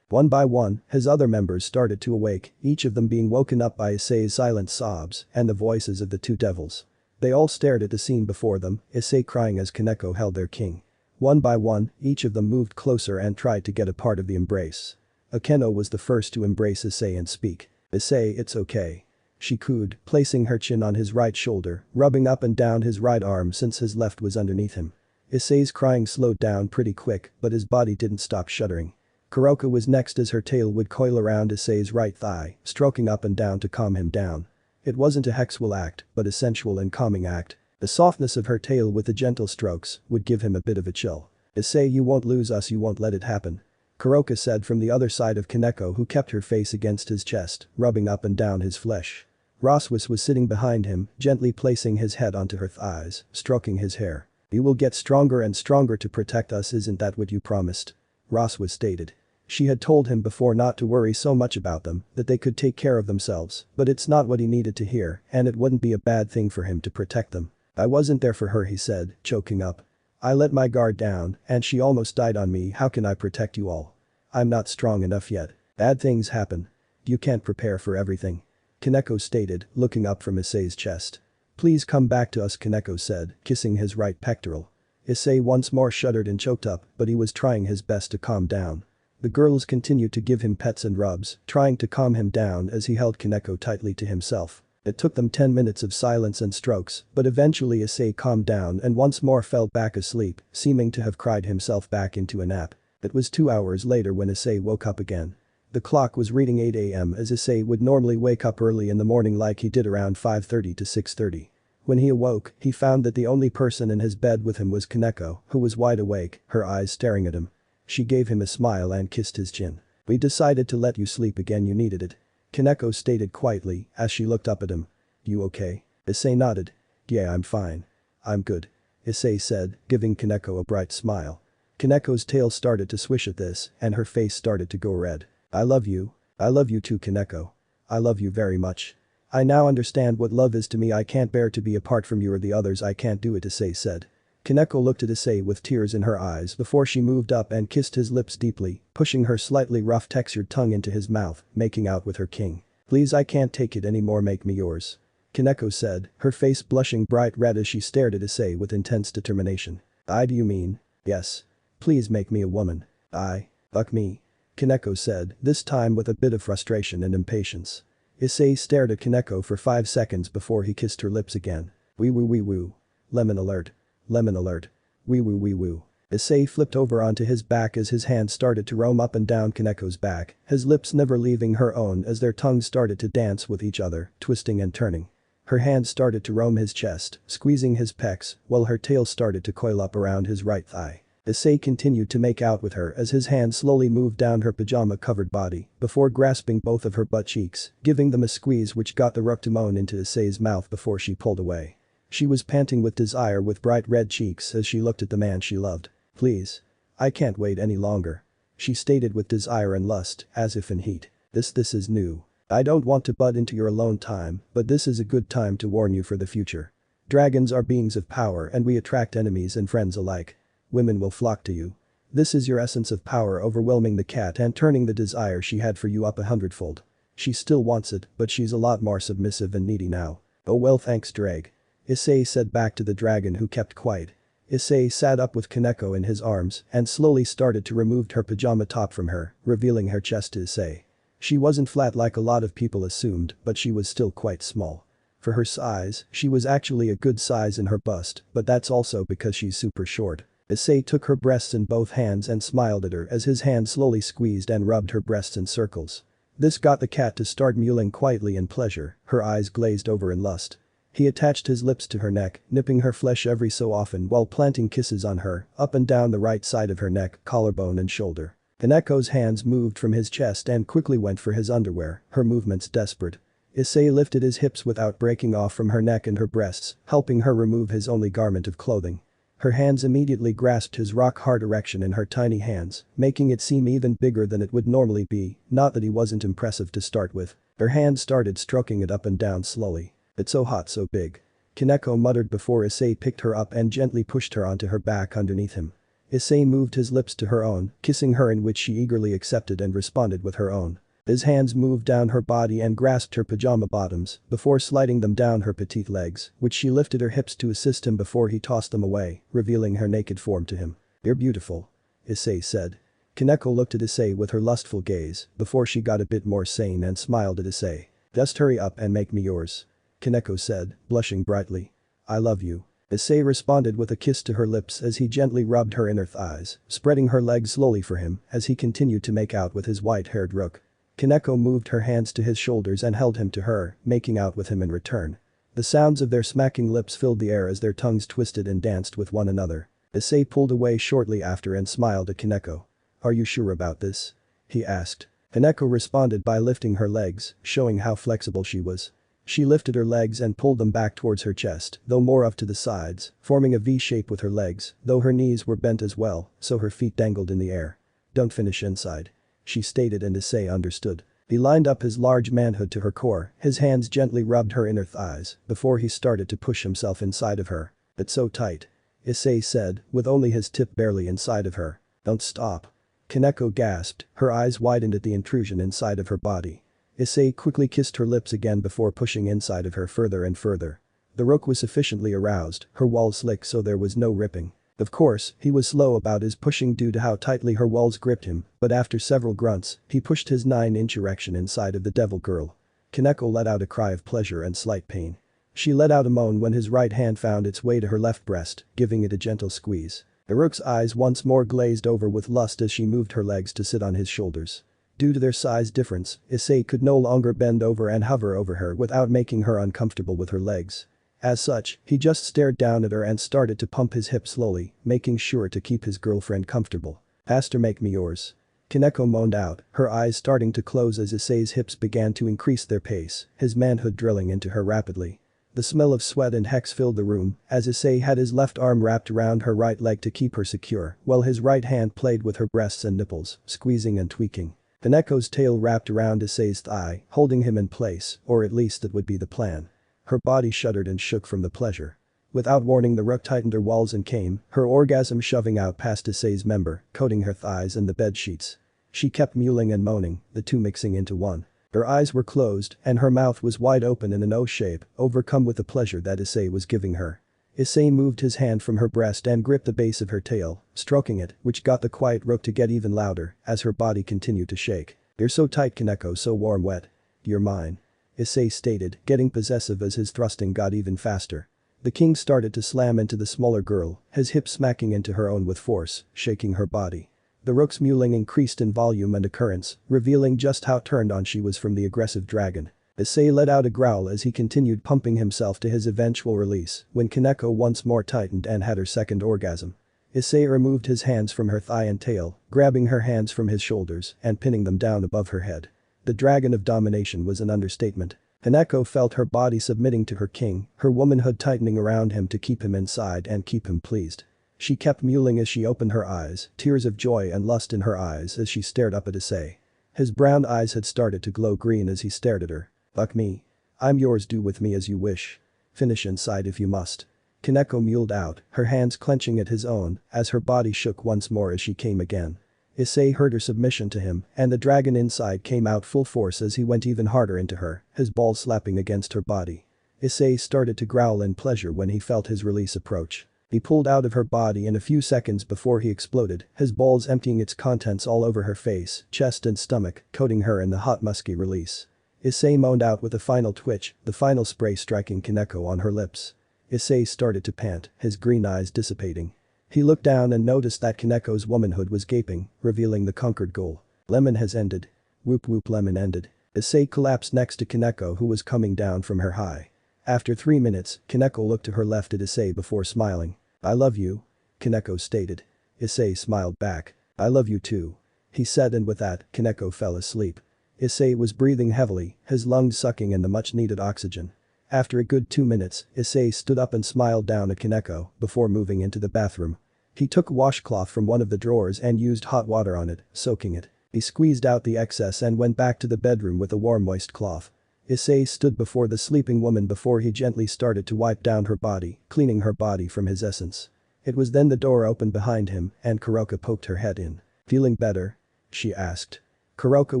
One by one, his other members started to awake, each of them being woken up by Issei's silent sobs and the voices of the two devils. They all stared at the scene before them, Issei crying as Kaneko held their king. One by one, each of them moved closer and tried to get a part of the embrace. Akeno was the first to embrace Issei and speak. "Issei, it's okay," she cooed, placing her chin on his right shoulder, rubbing up and down his right arm since his left was underneath him. Issei's crying slowed down pretty quick, but his body didn't stop shuddering. Kuroka was next as her tail would coil around Issei's right thigh, stroking up and down to calm him down. It wasn't a sexual act, but a sensual and calming act. The softness of her tail with the gentle strokes would give him a bit of a chill. "Issei, you won't lose us, you won't let it happen," Kuroka said from the other side of Kaneko, who kept her face against his chest, rubbing up and down his flesh. Roswis was sitting behind him, gently placing his head onto her thighs, stroking his hair. "You will get stronger and stronger to protect us, isn't that what you promised?" Roswis stated. She had told him before not to worry so much about them, that they could take care of themselves, but it's not what he needed to hear, and it wouldn't be a bad thing for him to protect them. "I wasn't there for her," he said, choking up. "I let my guard down, and she almost died on me. How can I protect you all? I'm not strong enough yet. Bad things happen. You can't prepare for everything," Kaneko stated, looking up from Issei's chest. "Please come back to us," Kaneko said, kissing his right pectoral. Issei once more shuddered and choked up, but he was trying his best to calm down. The girls continued to give him pets and rubs, trying to calm him down as he held Kaneko tightly to himself. It took them 10 minutes of silence and strokes, but eventually Issei calmed down and once more fell back asleep, seeming to have cried himself back into a nap. It was 2 hours later when Issei woke up again. The clock was reading 8 a.m. as Issei would normally wake up early in the morning like he did around 5:30 to 6:30. When he awoke, he found that the only person in his bed with him was Kaneko, who was wide awake, her eyes staring at him. She gave him a smile and kissed his chin. "We decided to let you sleep again, you needed it," Kaneko stated quietly as she looked up at him. "You okay?" Issei nodded. "Yeah, I'm fine. I'm good," Issei said, giving Kaneko a bright smile. Kaneko's tail started to swish at this and her face started to go red. I love you too, Kaneko. I love you very much. I now understand what love is to me. I can't bear to be apart from you or the others. I can't do it," Issei said. Kaneko looked at Issei with tears in her eyes before she moved up and kissed his lips deeply, pushing her slightly rough textured tongue into his mouth, making out with her king. "Please, I can't take it anymore, make me yours," Kaneko said, her face blushing bright red as she stared at Issei with intense determination. Do you mean? Yes. Please make me a woman. Fuck me," Kaneko said, this time with a bit of frustration and impatience. Issei stared at Kaneko for 5 seconds before he kissed her lips again. Wee woo wee woo. Lemon alert. Lemon alert. Wee woo wee woo. Issei flipped over onto his back as his hand started to roam up and down Kaneko's back, his lips never leaving her own as their tongues started to dance with each other, twisting and turning. Her hand started to roam his chest, squeezing his pecs, while her tail started to coil up around his right thigh. Issei continued to make out with her as his hand slowly moved down her pajama-covered body, before grasping both of her butt cheeks, giving them a squeeze which got the rook to moan into Issei's mouth before she pulled away. She was panting with desire with bright red cheeks as she looked at the man she loved. "Please. I can't wait any longer," she stated with desire and lust, as if in heat. This is new. I don't want to butt into your alone time, but this is a good time to warn you for the future. Dragons are beings of power and we attract enemies and friends alike. Women will flock to you. This is your essence of power overwhelming the cat and turning the desire she had for you up 100-fold. She still wants it, but she's a lot more submissive and needy now. Oh well, thanks Drag. Issei said back to the dragon who kept quiet. Issei sat up with Kaneko in his arms and slowly started to remove her pajama top from her, revealing her chest to Issei. She wasn't flat like a lot of people assumed, but she was still quite small. For her size, she was actually a good size in her bust, but that's also because she's super short. Issei took her breasts in both hands and smiled at her as his hand slowly squeezed and rubbed her breasts in circles. This got the cat to start mewling quietly in pleasure, her eyes glazed over in lust. He attached his lips to her neck, nipping her flesh every so often while planting kisses on her, up and down the right side of her neck, collarbone and shoulder. Kaneko's hands moved from his chest and quickly went for his underwear, her movements desperate. Issei lifted his hips without breaking off from her neck and her breasts, helping her remove his only garment of clothing. Her hands immediately grasped his rock-hard erection in her tiny hands, making it seem even bigger than it would normally be, not that he wasn't impressive to start with. Her hands started stroking it up and down slowly. "It's so hot, so big." Kaneko muttered before Issei picked her up and gently pushed her onto her back underneath him. Issei moved his lips to her own, kissing her in which she eagerly accepted and responded with her own. His hands moved down her body and grasped her pajama bottoms, before sliding them down her petite legs, which she lifted her hips to assist him before he tossed them away, revealing her naked form to him. "You're beautiful," Issei said. Kaneko looked at Issei with her lustful gaze, before she got a bit more sane and smiled at Issei. "Just hurry up and make me yours," Kaneko said, blushing brightly. "I love you." Issei responded with a kiss to her lips as he gently rubbed her inner thighs, spreading her legs slowly for him as he continued to make out with his white-haired rook. Kaneko moved her hands to his shoulders and held him to her, making out with him in return. The sounds of their smacking lips filled the air as their tongues twisted and danced with one another. Issei pulled away shortly after and smiled at Kaneko. "Are you sure about this?" he asked. Kaneko responded by lifting her legs, showing how flexible she was. She lifted her legs and pulled them back towards her chest, though more off to the sides, forming a V-shape with her legs, though her knees were bent as well, so her feet dangled in the air. "Don't finish inside," she stated and Issei understood. He lined up his large manhood to her core, his hands gently rubbed her inner thighs, before he started to push himself inside of her. "It's so tight," Issei said, with only his tip barely inside of her. "Don't stop." Kaneko gasped, her eyes widened at the intrusion inside of her body. Issei quickly kissed her lips again before pushing inside of her further and further. The rook was sufficiently aroused, her walls slick so there was no ripping. Of course, he was slow about his pushing due to how tightly her walls gripped him, but after several grunts, he pushed his 9-inch erection inside of the devil girl. Kaneko let out a cry of pleasure and slight pain. She let out a moan when his right hand found its way to her left breast, giving it a gentle squeeze. The rook's eyes once more glazed over with lust as she moved her legs to sit on his shoulders. Due to their size difference, Issei could no longer bend over and hover over her without making her uncomfortable with her legs. As such, he just stared down at her and started to pump his hips slowly, making sure to keep his girlfriend comfortable. "Faster, make me yours." Kaneko moaned out, her eyes starting to close as Issei's hips began to increase their pace, his manhood drilling into her rapidly. The smell of sweat and hex filled the room as Issei had his left arm wrapped around her right leg to keep her secure, while his right hand played with her breasts and nipples, squeezing and tweaking. Kaneko's tail wrapped around Issei's thigh, holding him in place, or at least that would be the plan. Her body shuddered and shook from the pleasure. Without warning, the rook tightened her walls and came, her orgasm shoving out past Issei's member, coating her thighs and the bed sheets. She kept mewling and moaning, the two mixing into one. Her eyes were closed and her mouth was wide open in an O shape, overcome with the pleasure that Issei was giving her. Issei moved his hand from her breast and gripped the base of her tail, stroking it, which got the quiet rook to get even louder as her body continued to shake. "You're so tight, Kaneko, so warm wet. You're mine," Issei stated, getting possessive as his thrusting got even faster. The king started to slam into the smaller girl, his hip smacking into her own with force, shaking her body. The rook's mewling increased in volume and occurrence, revealing just how turned on she was from the aggressive dragon. Issei let out a growl as he continued pumping himself to his eventual release when Kaneko once more tightened and had her second orgasm. Issei removed his hands from her thigh and tail, grabbing her hands from his shoulders and pinning them down above her head. The dragon of domination was an understatement. Kaneko felt her body submitting to her king, her womanhood tightening around him to keep him inside and keep him pleased. She kept mewling as she opened her eyes, tears of joy and lust in her eyes as she stared up at Issei. His brown eyes had started to glow green as he stared at her. "Fuck me. I'm yours, do with me as you wish. Finish inside if you must." Kaneko mewled out, her hands clenching at his own as her body shook once more as she came again. Issei heard her submission to him and the dragon inside came out full force as he went even harder into her, his balls slapping against her body. Issei started to growl in pleasure when he felt his release approach. He pulled out of her body in a few seconds before he exploded, his balls emptying its contents all over her face, chest and stomach, coating her in the hot musky release. Issei moaned out with a final twitch, the final spray striking Kaneko on her lips. Issei started to pant, his green eyes dissipating. He looked down and noticed that Kaneko's womanhood was gaping, revealing the conquered goal. Lemon has ended. Whoop whoop lemon ended. Issei collapsed next to Kaneko who was coming down from her high. After 3 minutes, Kaneko looked to her left at Issei before smiling. "I love you," Kaneko stated. Issei smiled back. "I love you too," he said, and with that, Kaneko fell asleep. Issei was breathing heavily, his lungs sucking in the much-needed oxygen. After a good 2 minutes, Issei stood up and smiled down at Kaneko before moving into the bathroom. He took a washcloth from one of the drawers and used hot water on it, soaking it. He squeezed out the excess and went back to the bedroom with a warm moist cloth. Issei stood before the sleeping woman before he gently started to wipe down her body, cleaning her body from his essence. It was then the door opened behind him and Kuroka poked her head in. "Feeling better?" she asked. Kuroka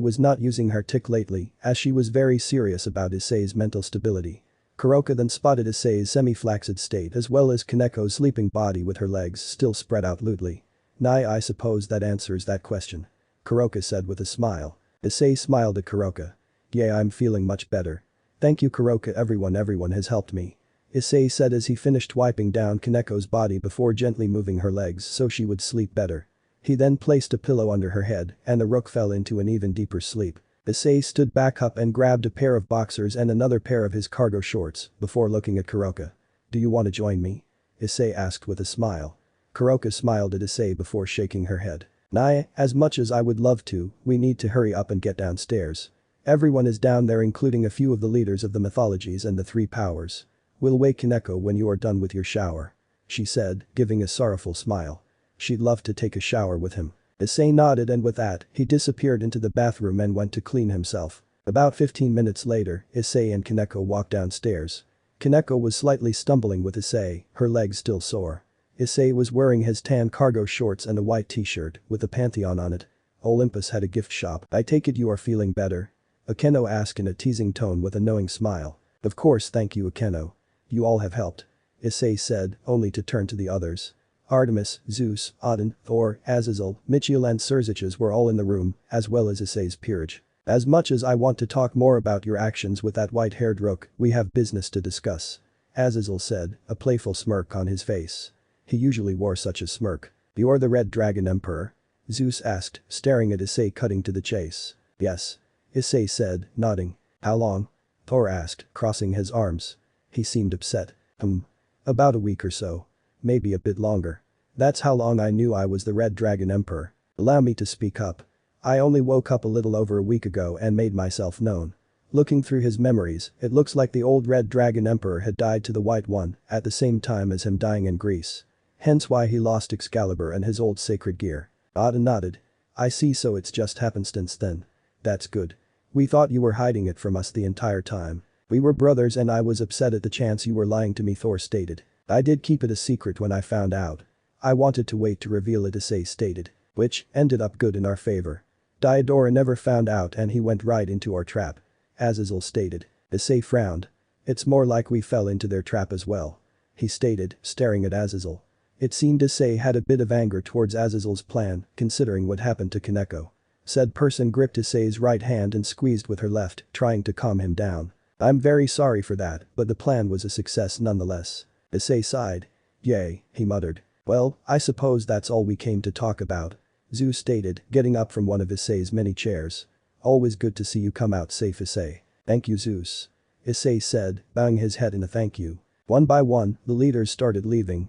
was not using her tick lately as she was very serious about Issei's mental stability. Kuroka then spotted Issei's semi-flaccid state as well as Kaneko's sleeping body with her legs still spread out loosely. "I suppose that answers that question," Kuroka said with a smile. Issei smiled at Kuroka. "Yeah, I'm feeling much better. Thank you Kuroka, everyone has helped me," Issei said as he finished wiping down Kaneko's body before gently moving her legs so she would sleep better. He then placed a pillow under her head and the rook fell into an even deeper sleep. Issei stood back up and grabbed a pair of boxers and another pair of his cargo shorts before looking at Kuroka. "Do you want to join me?" Issei asked with a smile. Kuroka smiled at Issei before shaking her head. "Nah, as much as I would love to, we need to hurry up and get downstairs. Everyone is down there including a few of the leaders of the mythologies and the 3 powers. We'll wake Kaneko when you are done with your shower," she said, giving a sorrowful smile. She'd love to take a shower with him. Issei nodded and with that, he disappeared into the bathroom and went to clean himself. About 15 minutes later, Issei and Kaneko walked downstairs. Kaneko was slightly stumbling with Issei, her legs still sore. Issei was wearing his tan cargo shorts and a white t-shirt with a Pantheon on it. "Olympus had a gift shop. I take it you are feeling better?" Akeno asked in a teasing tone with a knowing smile. "Of course, thank you Akeno. You all have helped," Issei said, only to turn to the others. Artemis, Zeus, Odin, Thor, Azazel, Michiel and Cerziches were all in the room, as well as Issei's peerage. "As much as I want to talk more about your actions with that white-haired rook, we have business to discuss," Azazel said, a playful smirk on his face. He usually wore such a smirk. "You're the Red Dragon Emperor?" Zeus asked, staring at Issei cutting to the chase. "Yes," Issei said, nodding. "How long?" Thor asked, crossing his arms. He seemed upset. About a week or so. Maybe a bit longer. That's how long I knew I was the Red Dragon Emperor. Allow me to speak up. I only woke up a little over a week ago and made myself known." Looking through his memories, it looks like the old Red Dragon Emperor had died to the White One at the same time as him dying in Greece. Hence why he lost Excalibur and his old sacred gear. Odin nodded. "I see, so it's just happenstance then. That's good. We thought you were hiding it from us the entire time. We were brothers and I was upset at the chance you were lying to me," Thor stated. "I did keep it a secret when I found out. I wanted to wait to reveal it," Issei stated. "Which ended up good in our favor. Diodora never found out and he went right into our trap," Azazel stated. Issei frowned. "It's more like we fell into their trap as well," he stated, staring at Azazel. It seemed Issei had a bit of anger towards Azazel's plan, considering what happened to Kaneko. Said person gripped Issei's right hand and squeezed with her left, trying to calm him down. "I'm very sorry for that, but the plan was a success nonetheless." Issei sighed. Yay, he muttered. Well, I suppose that's all we came to talk about. Zu stated, getting up from one of Issei's many chairs. Always good to see you come out safe, Issei. Thank you, Zeus. Issei said, bowing his head in a thank you. One by one, the leaders started leaving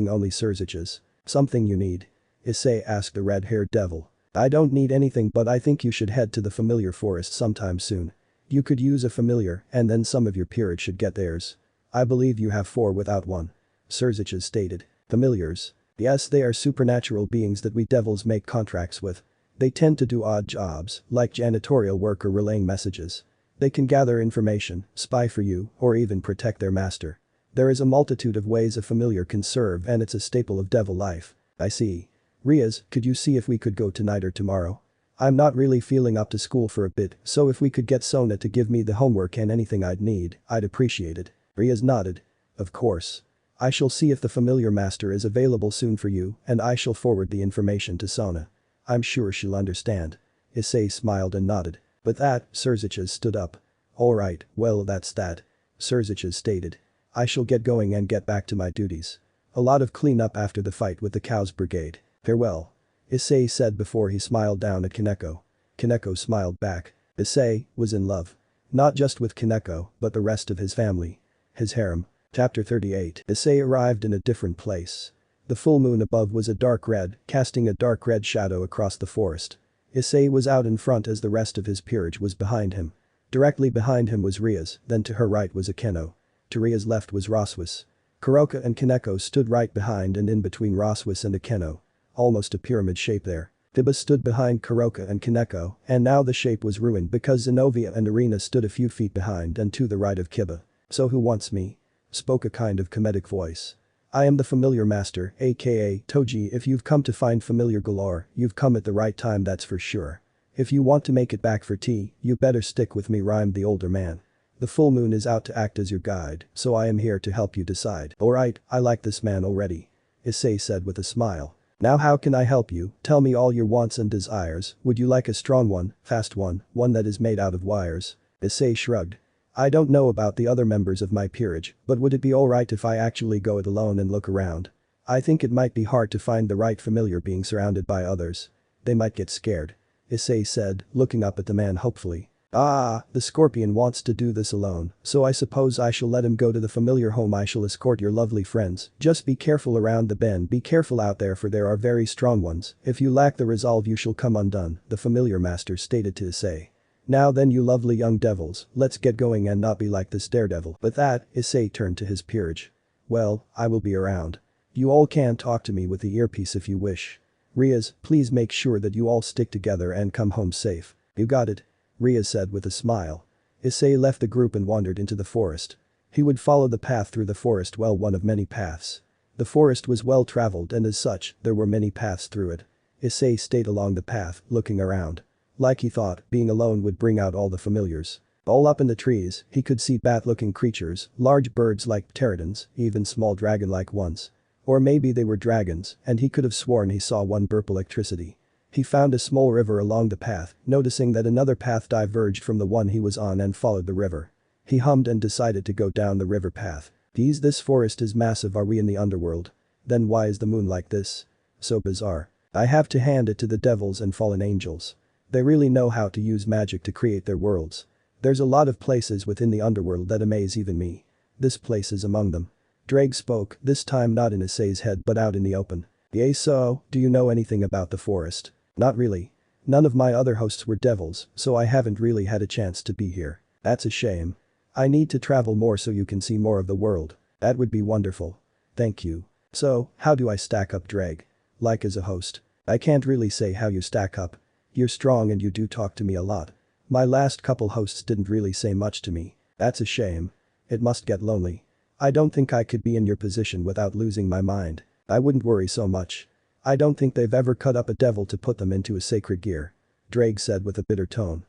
only Surzich's. Something you need? Issei asked the red-haired devil. I don't need anything, but I think you should head to the familiar forest sometime soon. You could use a familiar and then some of your peerage should get theirs. I believe you have 4 without one. Surzich's stated. Familiars. Yes, they are supernatural beings that we devils make contracts with. They tend to do odd jobs, like janitorial work or relaying messages. They can gather information, spy for you, or even protect their master. There is a multitude of ways a familiar can serve and it's a staple of devil life. I see. Riaz, could you see if we could go tonight or tomorrow? I'm not really feeling up to school for a bit, so if we could get Sona to give me the homework and anything I'd need, I'd appreciate it. Riaz nodded. Of course. I shall see if the familiar master is available soon for you and I shall forward the information to Sona. I'm sure she'll understand. Issei smiled and nodded. With that, Surzich's stood up. Alright, well that's that. Surzich's stated. I shall get going and get back to my duties. A lot of cleanup after the fight with the Cows Brigade. Farewell. Issei said before he smiled down at Kaneko. Kaneko smiled back. Issei was in love. Not just with Kaneko, but the rest of his family. His harem. Chapter 38. Issei arrived in a different place. The full moon above was a dark red, casting a dark red shadow across the forest. Issei was out in front as the rest of his peerage was behind him. Directly behind him was Riaz, then to her right was Akeno. To Riaz's left was Roswis. Kuroka and Kaneko stood right behind and in between Roswis and Akeno. Almost a pyramid shape there. Tiba stood behind Kuroka and Kaneko, and now the shape was ruined because Zenobia and Arena stood a few feet behind and to the right of Kiba. So who wants me? Spoke a kind of comedic voice. I am the familiar master, aka Toji. If you've come to find familiar galore, you've come at the right time, that's for sure. If you want to make it back for tea, you better stick with me, rhymed the older man. The full moon is out to act as your guide, so I am here to help you decide. Alright, I like this man already. Issei said with a smile. Now how can I help you? Tell me all your wants and desires. Would you like a strong one, fast one that is made out of wires? Issei shrugged. I don't know about the other members of my peerage, but would it be alright if I actually go it alone and look around? I think it might be hard to find the right familiar being surrounded by others. They might get scared. Issei said, looking up at the man hopefully. Ah, the scorpion wants to do this alone, so I suppose I shall let him go to the familiar home. I shall escort your lovely friends. Just be careful around the bend, be careful out there, for there are very strong ones. If you lack the resolve you shall come undone, the familiar master stated to Issei. Now then, you lovely young devils, let's get going and not be like this daredevil. With that, Issei turned to his peerage. Well, I will be around. You all can talk to me with the earpiece if you wish. Riaz, please make sure that you all stick together and come home safe. You got it. Riaz said with a smile. Issei left the group and wandered into the forest. He would follow the path through the forest, well, one of many paths. The forest was well traveled and as such, there were many paths through it. Issei stayed along the path, looking around. Like he thought, being alone would bring out all the familiars. All up in the trees, he could see bat-looking creatures, large birds like pterodons, even small dragon-like ones. Or maybe they were dragons, and he could have sworn he saw one burp electricity. He found a small river along the path, noticing that another path diverged from the one he was on and followed the river. He hummed and decided to go down the river path. Geez, this forest is massive. Are we in the underworld? Then why is the moon like this? So bizarre. I have to hand it to the devils and fallen angels. They really know how to use magic to create their worlds. There's a lot of places within the underworld that amaze even me. This place is among them. Drake spoke, this time not in Issei's head but out in the open. Yay, so, do you know anything about the forest? Not really. None of my other hosts were devils, so I haven't really had a chance to be here. That's a shame. I need to travel more so you can see more of the world. That would be wonderful. Thank you. So, how do I stack up, Drake? Like as a host? I can't really say how you stack up. You're strong and you do talk to me a lot. My last couple hosts didn't really say much to me. That's a shame. It must get lonely. I don't think I could be in your position without losing my mind. I wouldn't worry so much. I don't think they've ever cut up a devil to put them into a sacred gear. Drake said with a bitter tone.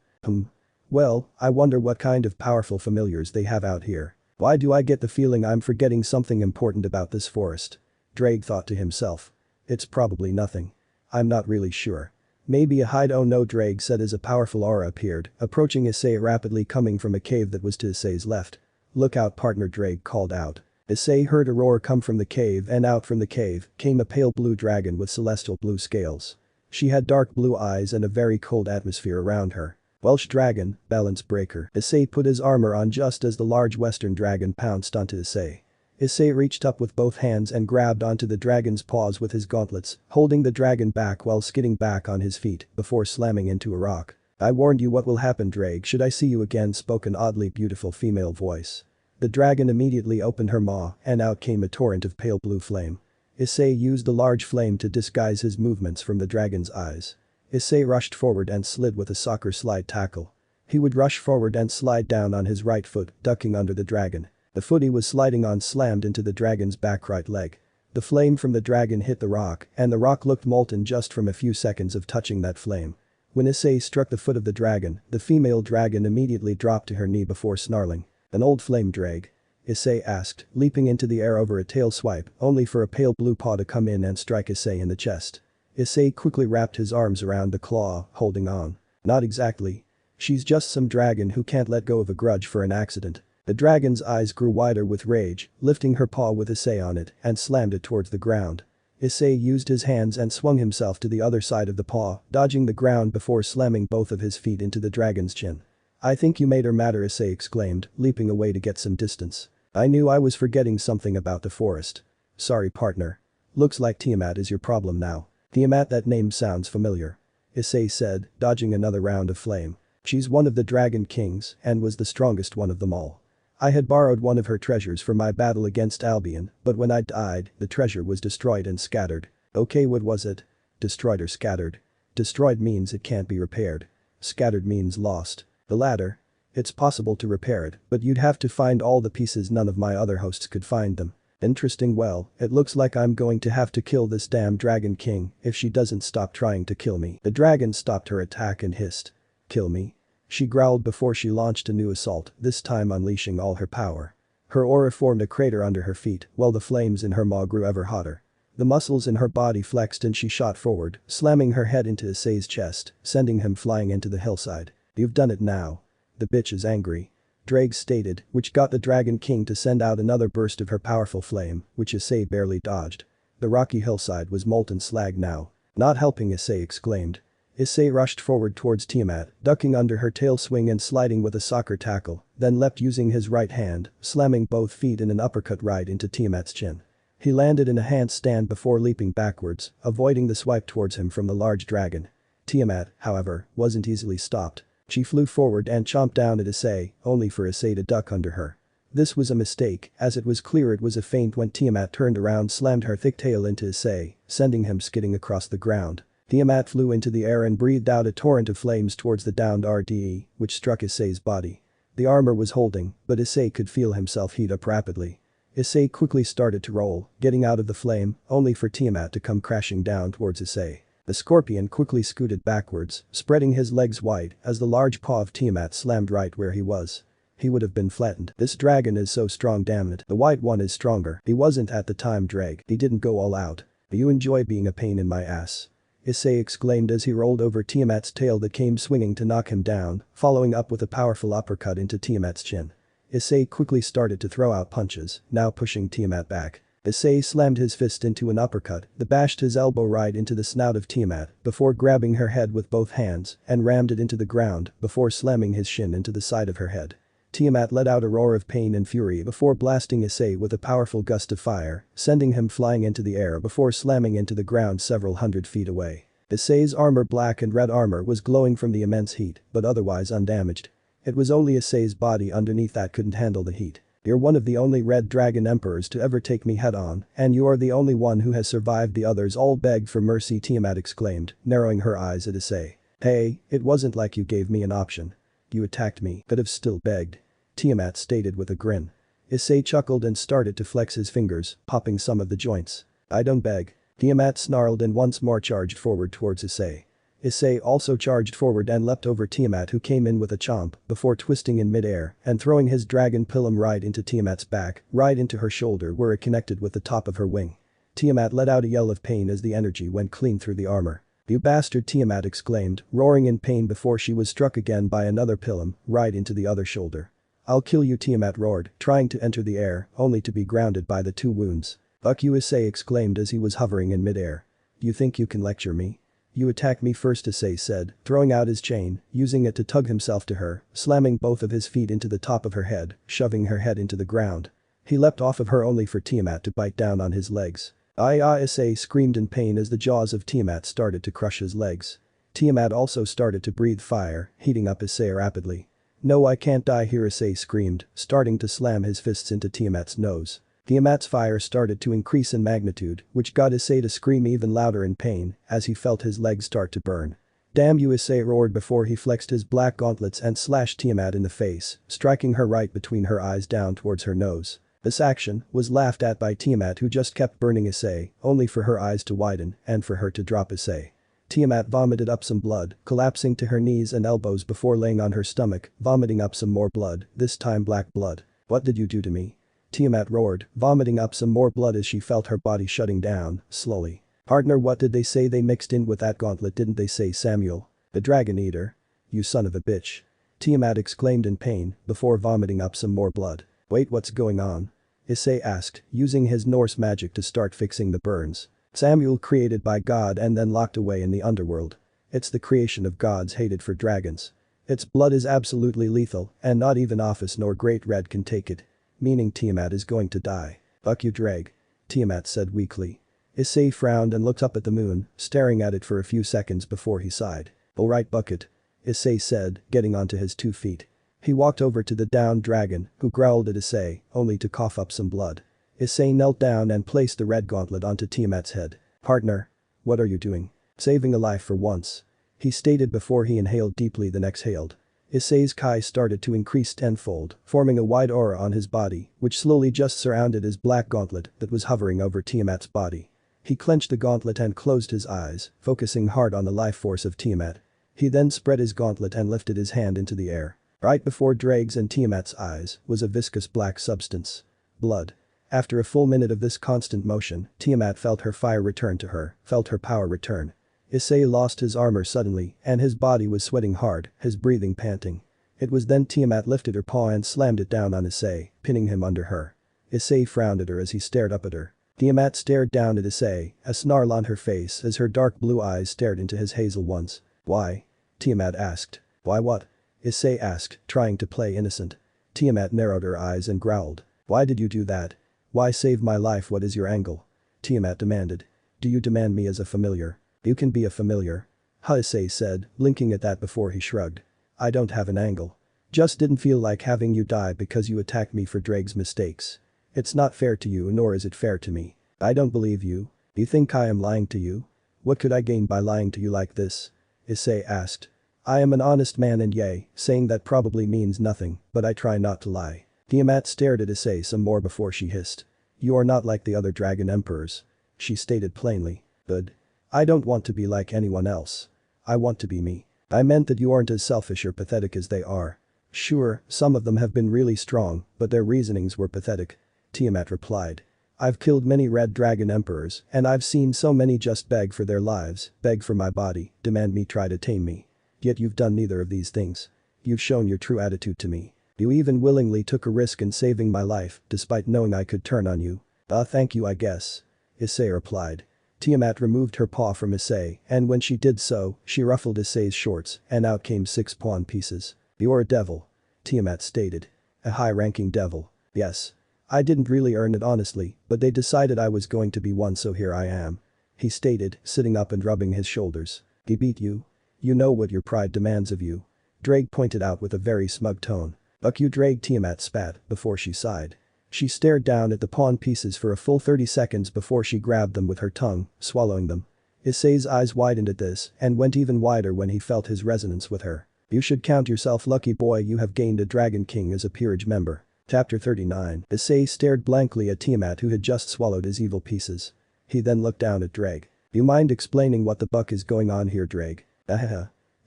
Well, I wonder what kind of powerful familiars they have out here. Why do I get the feeling I'm forgetting something important about this forest? Drake thought to himself. It's probably nothing. I'm not really sure. Maybe a hide. Oh no, Drake said as a powerful aura appeared, approaching Issei rapidly, coming from a cave that was to Issei's left. Look out, partner, Drake called out. Issei heard a roar come from the cave, and out from the cave came a pale blue dragon with celestial blue scales. She had dark blue eyes and a very cold atmosphere around her. Welsh dragon, balance breaker. Issei put his armor on just as the large western dragon pounced onto Issei. Issei reached up with both hands and grabbed onto the dragon's paws with his gauntlets, holding the dragon back while skidding back on his feet before slamming into a rock. "I warned you what will happen, Drake, should I see you again," spoke an oddly beautiful female voice. The dragon immediately opened her maw and out came a torrent of pale blue flame. Issei used the large flame to disguise his movements from the dragon's eyes. Issei rushed forward and slid with a soccer slide tackle. He would rush forward and slide down on his right foot, ducking under the dragon. The foot he was sliding on slammed into the dragon's back right leg. The flame from the dragon hit the rock, and the rock looked molten just from a few seconds of touching that flame. When Issei struck the foot of the dragon, the female dragon immediately dropped to her knee before snarling. "An old flame drag?" Issei asked, leaping into the air over a tail swipe, only for a pale blue paw to come in and strike Issei in the chest. Issei quickly wrapped his arms around the claw, holding on. "Not exactly. She's just some dragon who can't let go of a grudge for an accident." The dragon's eyes grew wider with rage, lifting her paw with Issei on it and slammed it towards the ground. Issei used his hands and swung himself to the other side of the paw, dodging the ground before slamming both of his feet into the dragon's chin. "I think you made her madder," Issei exclaimed, leaping away to get some distance. "I knew I was forgetting something about the forest. Sorry, partner. Looks like Tiamat is your problem now." "Tiamat, that name sounds familiar," Issei said, dodging another round of flame. "She's one of the Dragon Kings and was the strongest one of them all. I had borrowed one of her treasures for my battle against Albion, but when I died, the treasure was destroyed and scattered." "Okay, what was it? Destroyed or scattered?" "Destroyed means it can't be repaired. Scattered means lost." "The latter. It's possible to repair it, but you'd have to find all the pieces. None of my other hosts could find them." "Interesting. Well, it looks like I'm going to have to kill this damn Dragon King if she doesn't stop trying to kill me." The dragon stopped her attack and hissed. "Kill me?" She growled before she launched a new assault, this time unleashing all her power. Her aura formed a crater under her feet while the flames in her maw grew ever hotter. The muscles in her body flexed and she shot forward, slamming her head into Issei's chest, sending him flying into the hillside. "You've done it now. The bitch is angry," Drake stated, which got the Dragon King to send out another burst of her powerful flame, which Issei barely dodged. The rocky hillside was molten slag now. "Not helping," Issei exclaimed. Issei rushed forward towards Tiamat, ducking under her tail swing and sliding with a soccer tackle, then leapt using his right hand, slamming both feet in an uppercut right into Tiamat's chin. He landed in a handstand before leaping backwards, avoiding the swipe towards him from the large dragon. Tiamat, however, wasn't easily stopped. She flew forward and chomped down at Issei, only for Issei to duck under her. This was a mistake, as it was clear it was a feint when Tiamat turned around, slammed her thick tail into Issei, sending him skidding across the ground. Tiamat flew into the air and breathed out a torrent of flames towards the downed RDE, which struck Issei's body. The armor was holding, but Issei could feel himself heat up rapidly. Issei quickly started to roll, getting out of the flame, only for Tiamat to come crashing down towards Issei. The scorpion quickly scooted backwards, spreading his legs wide as the large paw of Tiamat slammed right where he was. He would have been flattened. "This dragon is so strong, damn it. The white one is stronger." "He wasn't at the time, Drake. He didn't go all out." "You enjoy being a pain in my ass," Issei exclaimed as he rolled over Tiamat's tail that came swinging to knock him down, following up with a powerful uppercut into Tiamat's chin. Issei quickly started to throw out punches, now pushing Tiamat back. Issei slammed his fist into an uppercut that bashed his elbow right into the snout of Tiamat before grabbing her head with both hands and rammed it into the ground before slamming his shin into the side of her head. Tiamat let out a roar of pain and fury before blasting Issei with a powerful gust of fire, sending him flying into the air before slamming into the ground several hundred feet away. Issei's armor, black and red armor, was glowing from the immense heat, but otherwise undamaged. It was only Issei's body underneath that couldn't handle the heat. "You're one of the only Red Dragon Emperors to ever take me head on, and you are the only one who has survived. The others all begged for mercy," Tiamat exclaimed, narrowing her eyes at Issei. "Hey, it wasn't like you gave me an option. You attacked me, could have still begged," Tiamat stated with a grin. Issei chuckled and started to flex his fingers, popping some of the joints. "I don't beg." Tiamat snarled and once more charged forward towards Issei. Issei also charged forward and leapt over Tiamat, who came in with a chomp before twisting in midair and throwing his dragon pilum right into Tiamat's back, right into her shoulder where it connected with the top of her wing. Tiamat let out a yell of pain as the energy went clean through the armor. "You bastard," Tiamat exclaimed, roaring in pain before she was struck again by another pilum, right into the other shoulder. I'll kill you, Tiamat roared, trying to enter the air, only to be grounded by the 2 wounds. Fuck you, Issei exclaimed as he was hovering in midair. You think you can lecture me? You attack me first, Issei said, throwing out his chain, using it to tug himself to her, slamming both of his feet into the top of her head, shoving her head into the ground. He leapt off of her only for Tiamat to bite down on his legs. Issei screamed in pain as the jaws of Tiamat started to crush his legs. Tiamat also started to breathe fire, heating up Issei rapidly. No, I can't die here, Issei screamed, starting to slam his fists into Tiamat's nose. Tiamat's fire started to increase in magnitude, which got Issei to scream even louder in pain as he felt his legs start to burn. Damn you, Issei roared before he flexed his black gauntlets and slashed Tiamat in the face, striking her right between her eyes down towards her nose. This action was laughed at by Tiamat, who just kept burning Issei, only for her eyes to widen and for her to drop Issei. Tiamat vomited up some blood, collapsing to her knees and elbows before laying on her stomach, vomiting up some more blood, this time black blood. What did you do to me? Tiamat roared, vomiting up some more blood as she felt her body shutting down, slowly. Partner, what did they say they mixed in with that gauntlet, didn't they say, Samuel? The Dragon Eater. You son of a bitch. Tiamat exclaimed in pain, before vomiting up some more blood. Wait, what's going on? Issei asked, using his Norse magic to start fixing the burns. Samuel created by God and then locked away in the underworld. It's the creation of gods hated for dragons. Its blood is absolutely lethal and not even Office nor Great Red can take it. Meaning Tiamat is going to die. Fuck you, Drag. Tiamat said weakly. Issei frowned and looked up at the moon, staring at it for a few seconds before he sighed. Alright, bucket. Issei said, getting onto his 2 feet. He walked over to the downed dragon, who growled at Issei, only to cough up some blood. Issei knelt down and placed the red gauntlet onto Tiamat's head. Partner. What are you doing? Saving a life for once. He stated before he inhaled deeply, then exhaled. Issei's Kai started to increase tenfold, forming a wide aura on his body, which slowly just surrounded his black gauntlet that was hovering over Tiamat's body. He clenched the gauntlet and closed his eyes, focusing hard on the life force of Tiamat. He then spread his gauntlet and lifted his hand into the air. Right before Drake's and Tiamat's eyes was a viscous black substance. Blood. After a full minute of this constant motion, Tiamat felt her fire return to her, felt her power return. Issei lost his armor suddenly and his body was sweating hard, his breathing panting. It was then Tiamat lifted her paw and slammed it down on Issei, pinning him under her. Issei frowned at her as he stared up at her. Tiamat stared down at Issei, a snarl on her face as her dark blue eyes stared into his hazel ones. Why? Tiamat asked. Why what? Issei asked, trying to play innocent. Tiamat narrowed her eyes and growled. Why did you do that? Why save my life? What is your angle? Tiamat demanded. Do you demand me as a familiar? You can be a familiar. Issei said, blinking at that before he shrugged. I don't have an angle. Just didn't feel like having you die because you attacked me for Drake's mistakes. It's not fair to you nor is it fair to me. I don't believe you. You think I am lying to you? What could I gain by lying to you like this? Issei asked. I am an honest man and yay, saying that probably means nothing, but I try not to lie. Tiamat stared at Issei some more before she hissed. You are not like the other dragon emperors. She stated plainly. Good. I don't want to be like anyone else. I want to be me. I meant that you aren't as selfish or pathetic as they are. Sure, some of them have been really strong, but their reasonings were pathetic. Tiamat replied. I've killed many red dragon emperors, and I've seen so many just beg for their lives, beg for my body, demand me, try to tame me. Yet you've done neither of these things. You've shown your true attitude to me. You even willingly took a risk in saving my life, despite knowing I could turn on you. Thank you, I guess. Issei replied. Tiamat removed her paw from Issei, and when she did so, she ruffled Issei's shorts, and out came 6 pawn pieces. You're a devil. Tiamat stated. A high-ranking devil. Yes. I didn't really earn it honestly, but they decided I was going to be one, so here I am. He stated, sitting up and rubbing his shoulders. He beat you? You know what your pride demands of you. Drake pointed out with a very smug tone. Fuck you, Drake, Tiamat spat, before she sighed. She stared down at the pawn pieces for a full 30 seconds before she grabbed them with her tongue, swallowing them. Issei's eyes widened at this and went even wider when he felt his resonance with her. You should count yourself lucky, boy, you have gained a Dragon King as a peerage member. Chapter 39. Issei stared blankly at Tiamat, who had just swallowed his evil pieces. He then looked down at Drake. You mind explaining what the buck is going on here, Drake?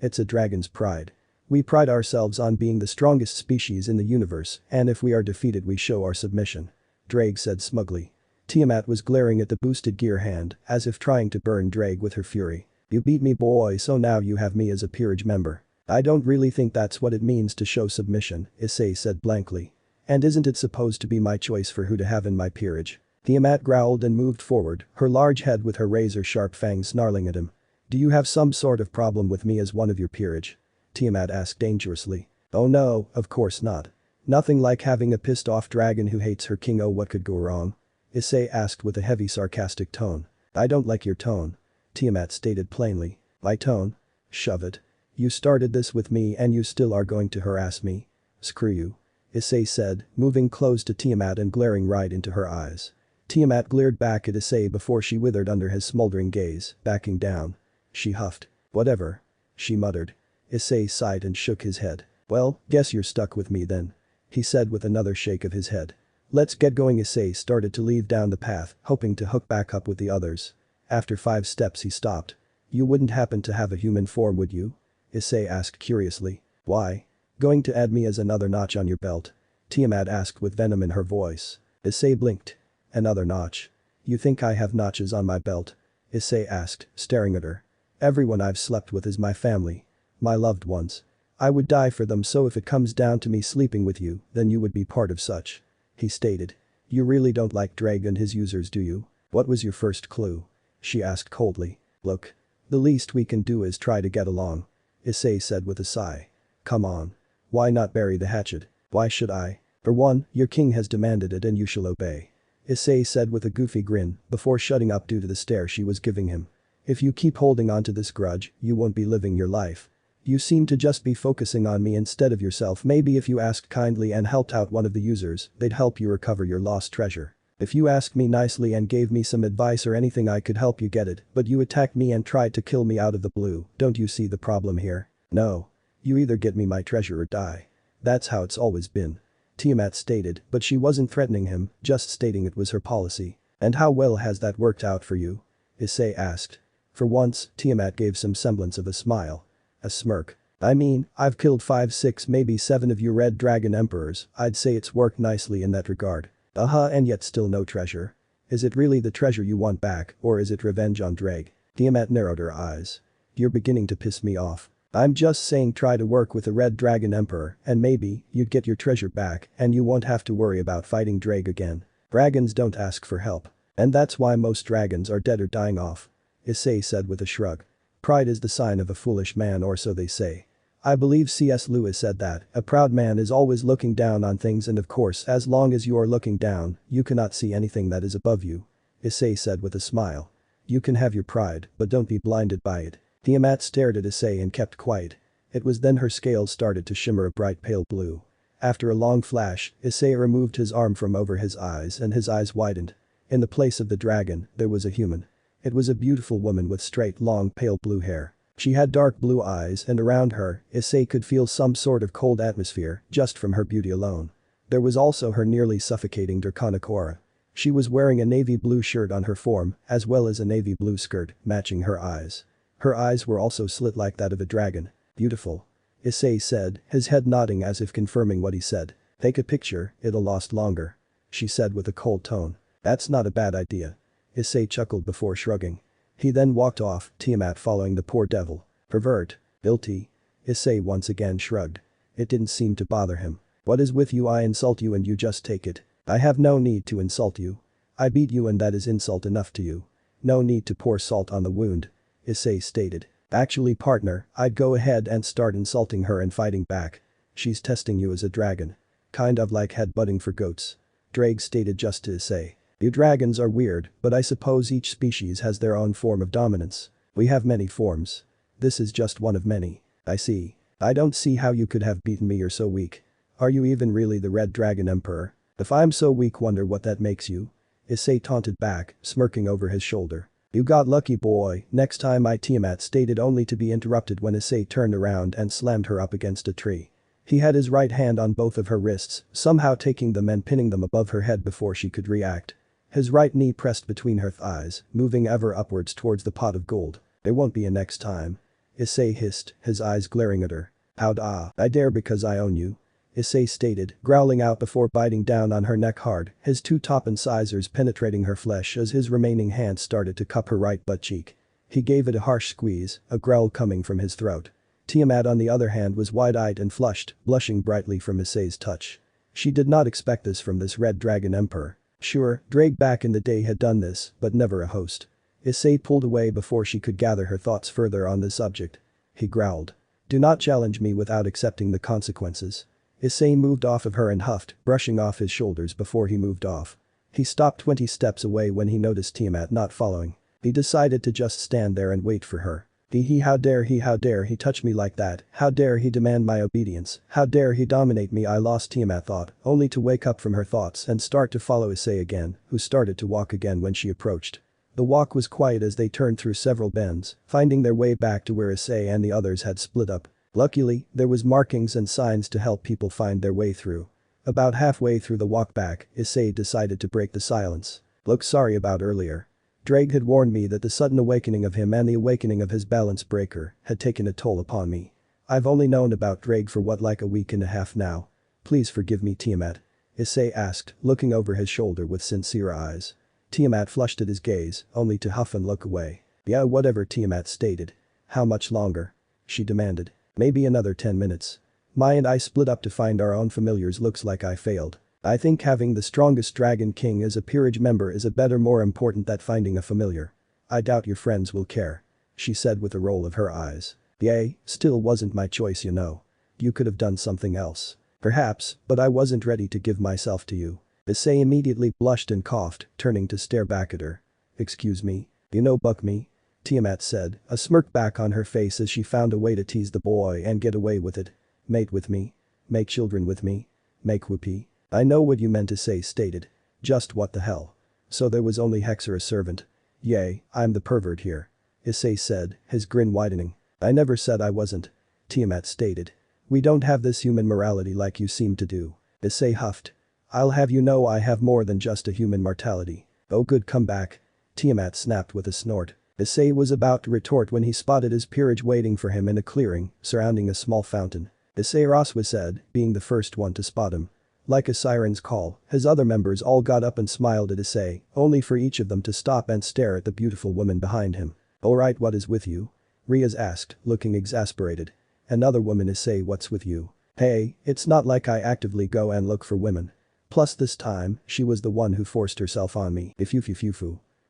It's a dragon's pride. We pride ourselves on being the strongest species in the universe, and if we are defeated we show our submission. Drake said smugly. Tiamat was glaring at the boosted gear hand, as if trying to burn Drake with her fury. You beat me, boy, so now you have me as a peerage member. I don't really think that's what it means to show submission, Issei said blankly. And isn't it supposed to be my choice for who to have in my peerage? Tiamat growled and moved forward, her large head with her razor-sharp fangs snarling at him. Do you have some sort of problem with me as one of your peerage? Tiamat asked dangerously. Oh no, of course not. Nothing like having a pissed-off dragon who hates her king. Oh, what could go wrong? Issei asked with a heavy sarcastic tone. I don't like your tone. Tiamat stated plainly. My tone? Shove it. You started this with me and you still are going to harass me? Screw you. Issei said, moving close to Tiamat and glaring right into her eyes. Tiamat glared back at Issei before she withered under his smoldering gaze, backing down. She huffed. Whatever. She muttered. Issei sighed and shook his head. Well, guess you're stuck with me then. He said with another shake of his head. Let's get going. Issei started to leave down the path, hoping to hook back up with the others. After 5 steps he stopped. You wouldn't happen to have a human form, would you? Issei asked curiously. Why? Going to add me as another notch on your belt? Tiamat asked with venom in her voice. Issei blinked. Another notch. You think I have notches on my belt? Issei asked, staring at her. Everyone I've slept with is my family. My loved ones. I would die for them, so if it comes down to me sleeping with you, then you would be part of such. He stated. You really don't like Drake and his users, do you? What was your first clue? She asked coldly. Look. The least we can do is try to get along. Issei said with a sigh. Come on. Why not bury the hatchet? Why should I? For one, your king has demanded it and you shall obey. Issei said with a goofy grin, before shutting up due to the stare she was giving him. If you keep holding on to this grudge, you won't be living your life. You seem to just be focusing on me instead of yourself. Maybe if you asked kindly and helped out one of the users, they'd help you recover your lost treasure. If you asked me nicely and gave me some advice or anything, I could help you get it, but you attacked me and tried to kill me out of the blue. Don't you see the problem here? No. You either get me my treasure or die. That's how it's always been. Tiamat stated, but she wasn't threatening him, just stating it was her policy. And how well has that worked out for you? Issei asked. For once, Tiamat gave some semblance of a smile. A smirk. I mean, I've killed 5, 6, maybe 7 of you Red Dragon Emperors. I'd say it's worked nicely in that regard. And yet still no treasure. Is it really the treasure you want back, or is it revenge on Drake? Tiamat narrowed her eyes. You're beginning to piss me off. I'm just saying try to work with the Red Dragon Emperor and maybe you'd get your treasure back and you won't have to worry about fighting Drake again. Dragons don't ask for help. And that's why most dragons are dead or dying off. Issei said with a shrug. Pride is the sign of a foolish man, or so they say. I believe C.S. Lewis said that, a proud man is always looking down on things, and of course as long as you are looking down, you cannot see anything that is above you. Issei said with a smile. You can have your pride, but don't be blinded by it. Tiamat stared at Issei and kept quiet. It was then her scales started to shimmer a bright pale blue. After a long flash, Issei removed his arm from over his eyes and his eyes widened. In the place of the dragon, there was a human. It was a beautiful woman with straight long pale blue hair. She had dark blue eyes and around her, Issei could feel some sort of cold atmosphere just from her beauty alone. There was also her nearly suffocating draconic aura. She was wearing a navy blue shirt on her form as well as a navy blue skirt, matching her eyes. Her eyes were also slit like that of a dragon. Beautiful. Issei said, his head nodding as if confirming what he said. Take a picture, it'll last longer. She said with a cold tone. That's not a bad idea. Issei chuckled before shrugging. He then walked off, Tiamat following the poor devil. Pervert. Guilty. Issei once again shrugged. It didn't seem to bother him. What is with you? I insult you and you just take it. I have no need to insult you. I beat you and that is insult enough to you. No need to pour salt on the wound. Issei stated. Actually, partner, I'd go ahead and start insulting her and fighting back. She's testing you as a dragon. Kind of like headbutting for goats. Drake stated just to Issei. You dragons are weird, but I suppose each species has their own form of dominance. We have many forms. This is just one of many. I see. I don't see how you could have beaten me. You're so weak. Are you even really the Red Dragon Emperor? If I'm so weak, wonder what that makes you. Issei taunted back, smirking over his shoulder. You got lucky, boy. Next time. Tiamat stated, only to be interrupted when Issei turned around and slammed her up against a tree. He had his right hand on both of her wrists, somehow taking them and pinning them above her head before she could react. His right knee pressed between her thighs, moving ever upwards towards the pot of gold. There won't be a next time. Issei hissed, his eyes glaring at her. How'd I dare because I own you. Issei stated, growling out before biting down on her neck hard, his 2 top incisors penetrating her flesh as his remaining hand started to cup her right butt cheek. He gave it a harsh squeeze, a growl coming from his throat. Tiamat on the other hand was wide-eyed and flushed, blushing brightly from Issei's touch. She did not expect this from this Red Dragon Emperor. Sure, Drake back in the day had done this, but never a host. Issei pulled away before she could gather her thoughts further on the subject. He growled. Do not challenge me without accepting the consequences. Issei moved off of her and huffed, brushing off his shoulders before he moved off. He stopped 20 steps away when he noticed Tiamat not following. He decided to just stand there and wait for her. How dare he touch me like that, how dare he demand my obedience, how dare he dominate me, I lost, Tiamat thought, only to wake up from her thoughts and start to follow Issei again, who started to walk again when she approached. The walk was quiet as they turned through several bends, finding their way back to where Issei and the others had split up. Luckily, there was markings and signs to help people find their way through. About halfway through the walk back, Issei decided to break the silence. Look, sorry about earlier. Drake had warned me that the sudden awakening of him and the awakening of his balance breaker had taken a toll upon me. I've only known about Drake for like a week and a half now. Please forgive me, Tiamat. Issei asked, looking over his shoulder with sincere eyes. Tiamat flushed at his gaze, only to huff and look away. Yeah, whatever, Tiamat stated. How much longer? She demanded. Maybe another 10 minutes. Mai and I split up to find our own familiars, looks like I failed. I think having the strongest Dragon King as a peerage member is a better more important than finding a familiar. I doubt your friends will care. She said with a roll of her eyes. Yay, still wasn't my choice, you know. You could have done something else. Perhaps, but I wasn't ready to give myself to you. Issei immediately blushed and coughed, turning to stare back at her. Excuse me. You know buck me? Tiamat said, a smirk back on her face as she found a way to tease the boy and get away with it. Mate with me. Make children with me. Make whoopee. I know what you meant, Issei stated. Just what the hell. So there was only Hexer a servant. Yay, I'm the pervert here. Issei said, his grin widening. I never said I wasn't. Tiamat stated. We don't have this human morality like you seem to do. Issei huffed. I'll have you know I have more than just a human mortality. Oh good, come back. Tiamat snapped with a snort. Issei was about to retort when he spotted his peerage waiting for him in a clearing, surrounding a small fountain. Issei Raswa said, being the first one to spot him. Like a siren's call, his other members all got up and smiled at Issei, only for each of them to stop and stare at the beautiful woman behind him. Alright, what is with you? Riaz asked, looking exasperated. Another woman, Issei, what's with you? Hey, it's not like I actively go and look for women. Plus this time, she was the one who forced herself on me. If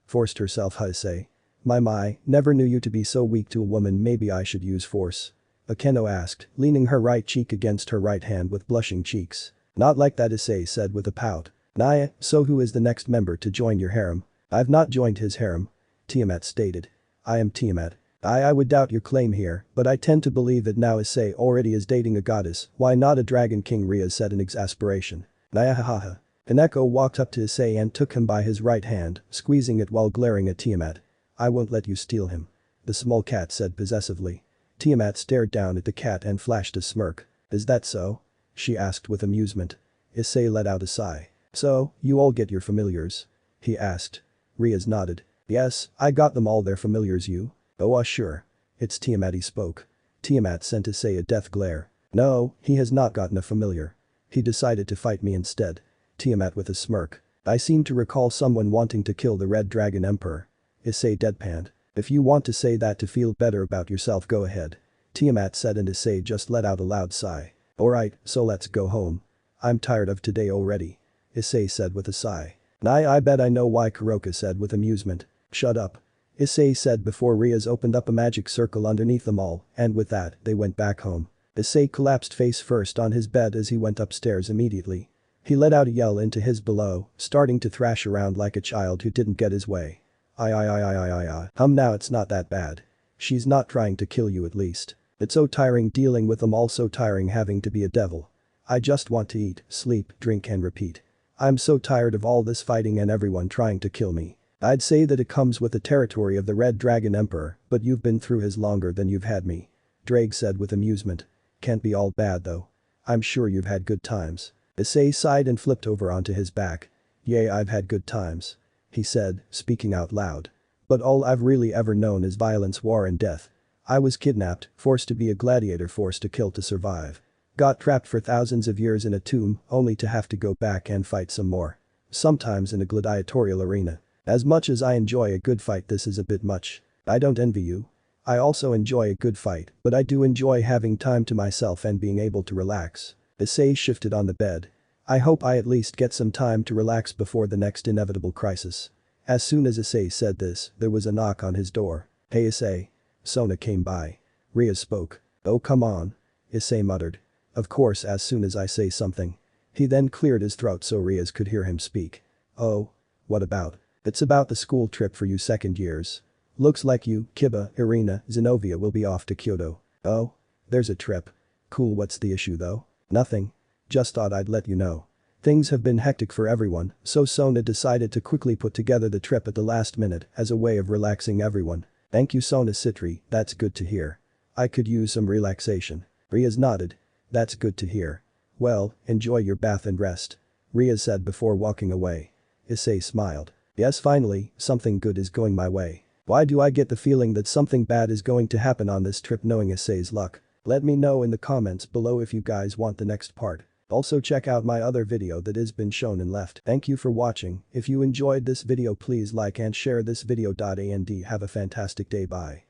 forced herself, huh, Issei? My, never knew you to be so weak to a woman, maybe I should use force. Akeno asked, leaning her right cheek against her right hand with blushing cheeks. Not like that, Issei said with a pout. Naya, so who is the next member to join your harem? I've not joined his harem. Tiamat stated. I am Tiamat. I would doubt your claim here, but I tend to believe that now Issei already is dating a goddess, why not a dragon king, Riaz said in exasperation. Naya hahaha. Kaneko walked up to Issei and took him by his right hand, squeezing it while glaring at Tiamat. I won't let you steal him. The small cat said possessively. Tiamat stared down at the cat and flashed a smirk. Is that so? She asked with amusement. Issei let out a sigh. So, you all get your familiars? He asked. Riaz nodded. Yes, I got them all their familiars, you? Oh sure. It's Tiamat, he spoke. Tiamat sent Issei a death glare. No, he has not gotten a familiar. He decided to fight me instead. Tiamat with a smirk. I seem to recall someone wanting to kill the Red Dragon Emperor. Issei deadpanned. If you want to say that to feel better about yourself, go ahead. Tiamat said and Issei just let out a loud sigh. Alright, so let's go home. I'm tired of today already. Issei said with a sigh. I bet I know why, Kuroka said with amusement. Shut up. Issei said before Riaz opened up a magic circle underneath them all, and with that, they went back home. Issei collapsed face first on his bed as he went upstairs immediately. He let out a yell into his below, starting to thrash around like a child who didn't get his way. Now it's not that bad. She's not trying to kill you at least. It's so tiring dealing with them all, so tiring having to be a devil. I just want to eat, sleep, drink and repeat. I'm so tired of all this fighting and everyone trying to kill me. I'd say that it comes with the territory of the Red Dragon Emperor, but you've been through his longer than you've had me. Drake said with amusement. Can't be all bad though. I'm sure you've had good times. Issei sighed and flipped over onto his back. Yay, I've had good times. He said, speaking out loud. But all I've really ever known is violence, war and death. I was kidnapped, forced to be a gladiator, forced to kill to survive. Got trapped for thousands of years in a tomb, only to have to go back and fight some more. Sometimes in a gladiatorial arena. As much as I enjoy a good fight, this is a bit much. I don't envy you. I also enjoy a good fight, but I do enjoy having time to myself and being able to relax. Issei shifted on the bed. I hope I at least get some time to relax before the next inevitable crisis. As soon as Issei said this, there was a knock on his door. Hey Issei. Sona came by. Ria spoke. Oh come on. Issei muttered. Of course as soon as I say something. He then cleared his throat so Rias could hear him speak. Oh. What about? It's about the school trip for you second years. Looks like you, Kiba, Irina, Zenobia will be off to Kyoto. Oh? There's a trip. Cool, what's the issue though? Nothing. Just thought I'd let you know. Things have been hectic for everyone, so Sona decided to quickly put together the trip at the last minute as a way of relaxing everyone. Thank you Sona Citri, that's good to hear. I could use some relaxation. Riaz nodded. That's good to hear. Well, enjoy your bath and rest. Riaz said before walking away. Issei smiled. Yes finally, something good is going my way. Why do I get the feeling that something bad is going to happen on this trip knowing Issei's luck? Let me know in the comments below if you guys want the next part. Also check out my other video that has been shown and left. Thank you for watching. If you enjoyed this video please like and share this video. And have a fantastic day. Bye.